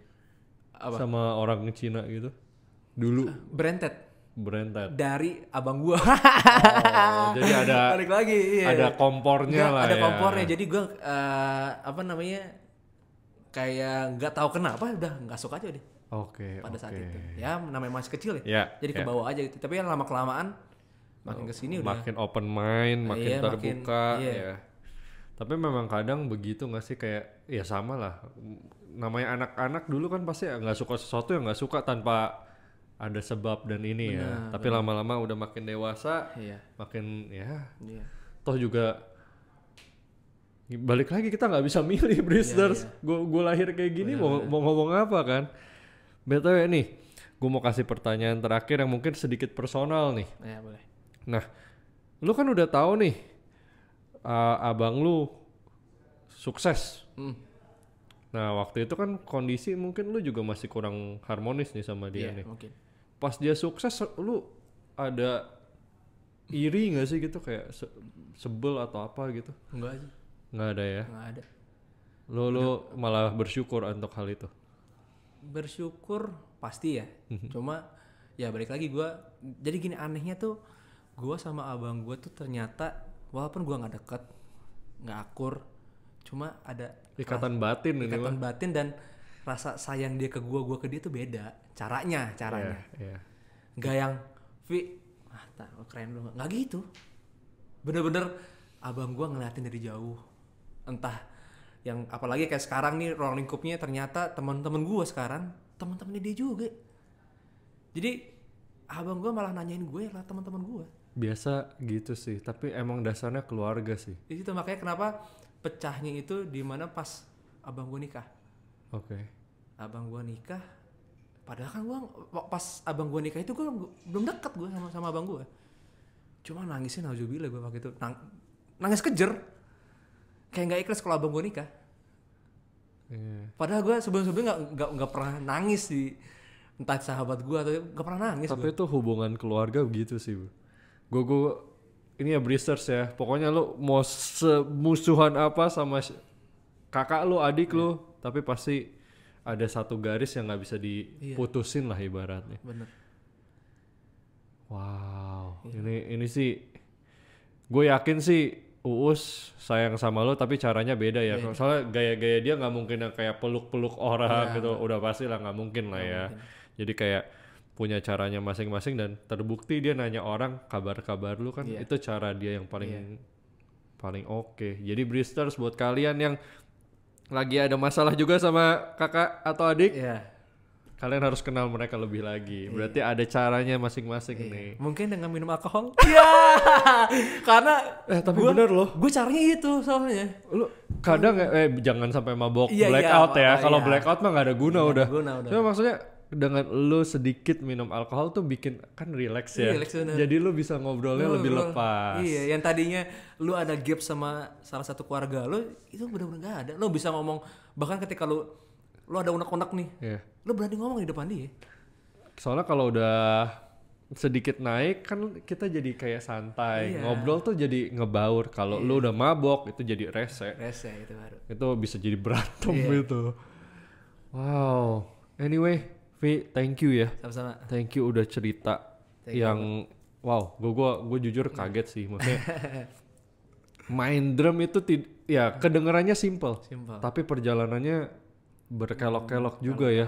sama orang Cina gitu dulu? Branded dari abang gua. Jadi ada balik lagi ada kompornya lah ada ya. kompornya. Jadi gua kayak nggak tahu kenapa udah nggak suka aja deh. Pada saat itu ya namanya masih kecil ya. Jadi kebawa aja gitu. Tapi lama kelamaan makin kesini udah makin open mind, makin terbuka ya. Tapi memang kadang begitu nggak sih kayak ya sama lah. Namanya anak-anak dulu kan pasti nggak suka sesuatu yang nggak suka tanpa ada sebab dan ini ya. Tapi lama-lama udah makin dewasa, makin toh juga balik lagi kita nggak bisa milih Bristers. Gue lahir kayak gini mau ngomong apa kan? BTW nih, gue mau kasih pertanyaan terakhir yang mungkin sedikit personal nih. Ya boleh. Nah, lu kan udah tahu nih abang lu sukses. Nah waktu itu kan kondisi mungkin lu juga masih kurang harmonis nih sama dia nih. Mungkin. Pas dia sukses lu ada iri gak sih gitu kayak sebel atau apa gitu? Enggak sih. Nggak ada ya? Nggak ada. Lu malah bersyukur untuk hal itu? Bersyukur pasti ya. Cuma ya balik lagi jadi gini anehnya tuh gue sama abang gue tuh ternyata walaupun gue nggak deket, nggak akur, cuma ada ikatan batin dan rasa sayang dia ke gue ke dia tuh beda caranya. Nggak yang keren lu nggak gitu. Bener-bener abang gue ngeliatin dari jauh. Entah yang apalagi kayak sekarang nih ruang lingkupnya ternyata teman-teman gue sekarang teman-temannya dia juga. Jadi abang gue malah nanyain gue lah teman-teman gue. Biasa gitu sih, tapi emang dasarnya keluarga sih. Di situ makanya kenapa pecahnya itu di mana pas abang gue nikah. Abang gue nikah, padahal kan gue pas abang gue nikah itu gue belum dekat gue sama abang gue. Cuma nangisnya nauzubillah gue waktu itu nangis kejer, kayak nggak ikhlas kalau abang gue nikah. Padahal gue sebelum-sebelumnya nggak pernah nangis di entah sahabat gue atau nggak pernah nangis. Tapi itu hubungan keluarga begitu sih. Gue ini ya Bristers ya. Pokoknya lu mau semusuhan apa sama kakak lu, adik lu, tapi pasti ada satu garis yang nggak bisa diputusin lah ibaratnya. Bener. Wow, ini sih gue yakin sih Uus sayang sama lo tapi caranya beda ya. Soalnya gaya-gaya dia nggak mungkin yang kayak peluk-peluk orang gitu. Udah pasti lah nggak mungkin lah ya. Jadi kayak punya caranya masing-masing dan terbukti dia nanya orang kabar-kabar lu kan itu cara dia yang paling oke. Jadi Bristers buat kalian yang lagi ada masalah juga sama kakak atau adik, kalian harus kenal mereka lebih lagi. Berarti ada caranya masing-masing nih. Mungkin dengan minum alkohol. Iya. Karena tapi bener loh. Gue caranya itu soalnya. Lu kadang jangan sampai mabok blackout ya. Kalau blackout mah nggak ada guna udah. Cuma maksudnya dengan lu sedikit minum alkohol tuh bikin kan relax ya. Jadi lu bisa ngobrolnya lebih lepas. Iya, yang tadinya lu ada gap sama salah satu keluarga lu itu benar-benar nggak ada. Lu bisa ngomong bahkan ketika lu ada unek-unek nih. Lu berani ngomong di depan dia. Soalnya kalau udah sedikit naik kan kita jadi kayak santai. Ngobrol tuh jadi ngebaur. Kalau lu udah mabok itu jadi rese itu baru. Itu bisa jadi berantem gitu. Wow. Anyway, Vi, thank you ya. Sama-sama. Thank you udah cerita yang wow, gue jujur kaget sih maksudnya. Main drum itu ya kedengarannya simple. Tapi perjalanannya berkelok-kelok juga ya.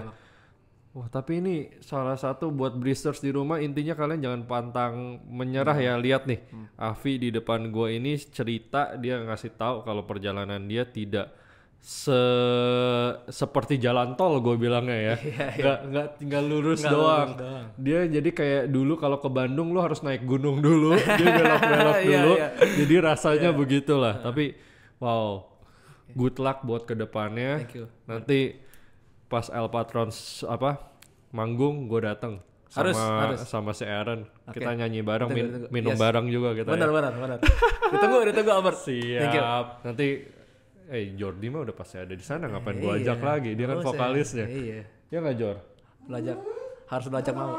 Wah, tapi ini salah satu buat Bristers di rumah, intinya kalian jangan pantang menyerah ya. Lihat nih, Avi di depan gue ini cerita, dia ngasih tahu kalau perjalanan dia tidak seperti jalan tol gue bilangnya ya. Nggak tinggal lurus doang. Dia jadi kayak dulu kalau ke Bandung lo harus naik gunung dulu, dia belok-belok dulu. Jadi rasanya begitulah. Tapi wow, good luck buat kedepannya. Nanti pas El Patrons manggung gue dateng sama si Aaron. Kita nyanyi bareng, minum bareng juga kita. Benar. Ditunggu Albert. Siap. Nanti Jordi mah udah pasti ada di sana, ngapain gua ajak lagi? Dia kan vokalisnya. Ya nggak Jor? Harus belajar mau.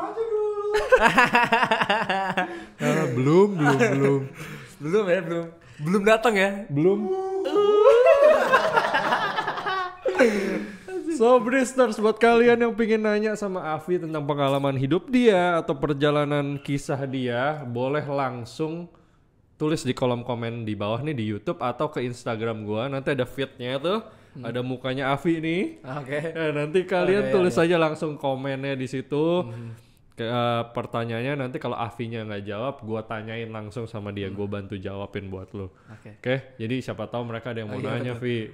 Belum datang ya? Belum. So Bristers, buat kalian yang pingin nanya sama Avi tentang pengalaman hidup dia atau perjalanan kisah dia, boleh langsung tulis di kolom komen di bawah nih di YouTube atau ke Instagram gua. Nanti ada feed-nya tuh, ada mukanya Avi nih. Nanti kalian tulis aja langsung komennya di situ. Pertanyaannya nanti kalau Avinya nggak jawab, gua tanyain langsung sama dia, gua bantu jawabin buat lo. Oke? Jadi siapa tahu mereka ada yang mau nanya, Vi.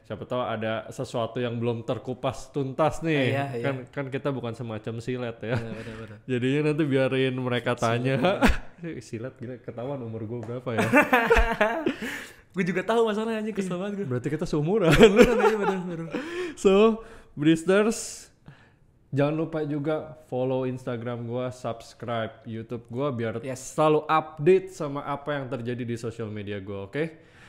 Siapa tahu ada sesuatu yang belum terkupas tuntas nih. Kan kita bukan semacam silet ya. Jadinya nanti biarin mereka tanya. Silet gila, ketahuan umur gue berapa ya. Gue juga tahu masalahnya aja, kesel banget gue. Berarti kita seumuran. So Bristers, jangan lupa juga follow Instagram gue, subscribe YouTube gue biar selalu update sama apa yang terjadi di social media gue, oke?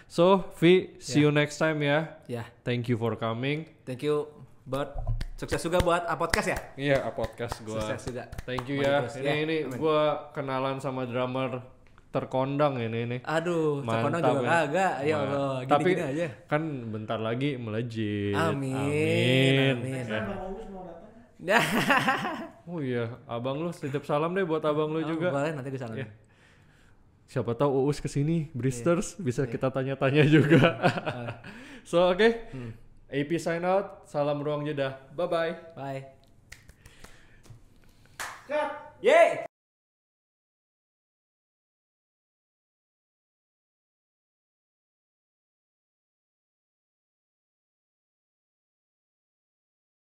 So Vi, see you next time ya. Thank you for coming. Thank you buat sukses juga buat podcast ya. Iya, podcast gue. Sukses juga. Thank you ya. Ini gue kenalan sama drummer terkondang ini. Aduh, terkondang juga kagak. Ya Allah, tapi gini aja. Kan bentar lagi melejit. Amin. Oh iya, abang lu titip salam deh buat abang lu juga. Boleh, nanti gue salam. Siapa tahu Uus kesini, Bristers bisa kita tanya-tanya juga. So oke. AP sign out, salam ruang jeda. Bye-bye. Bye. Cut. Yeay.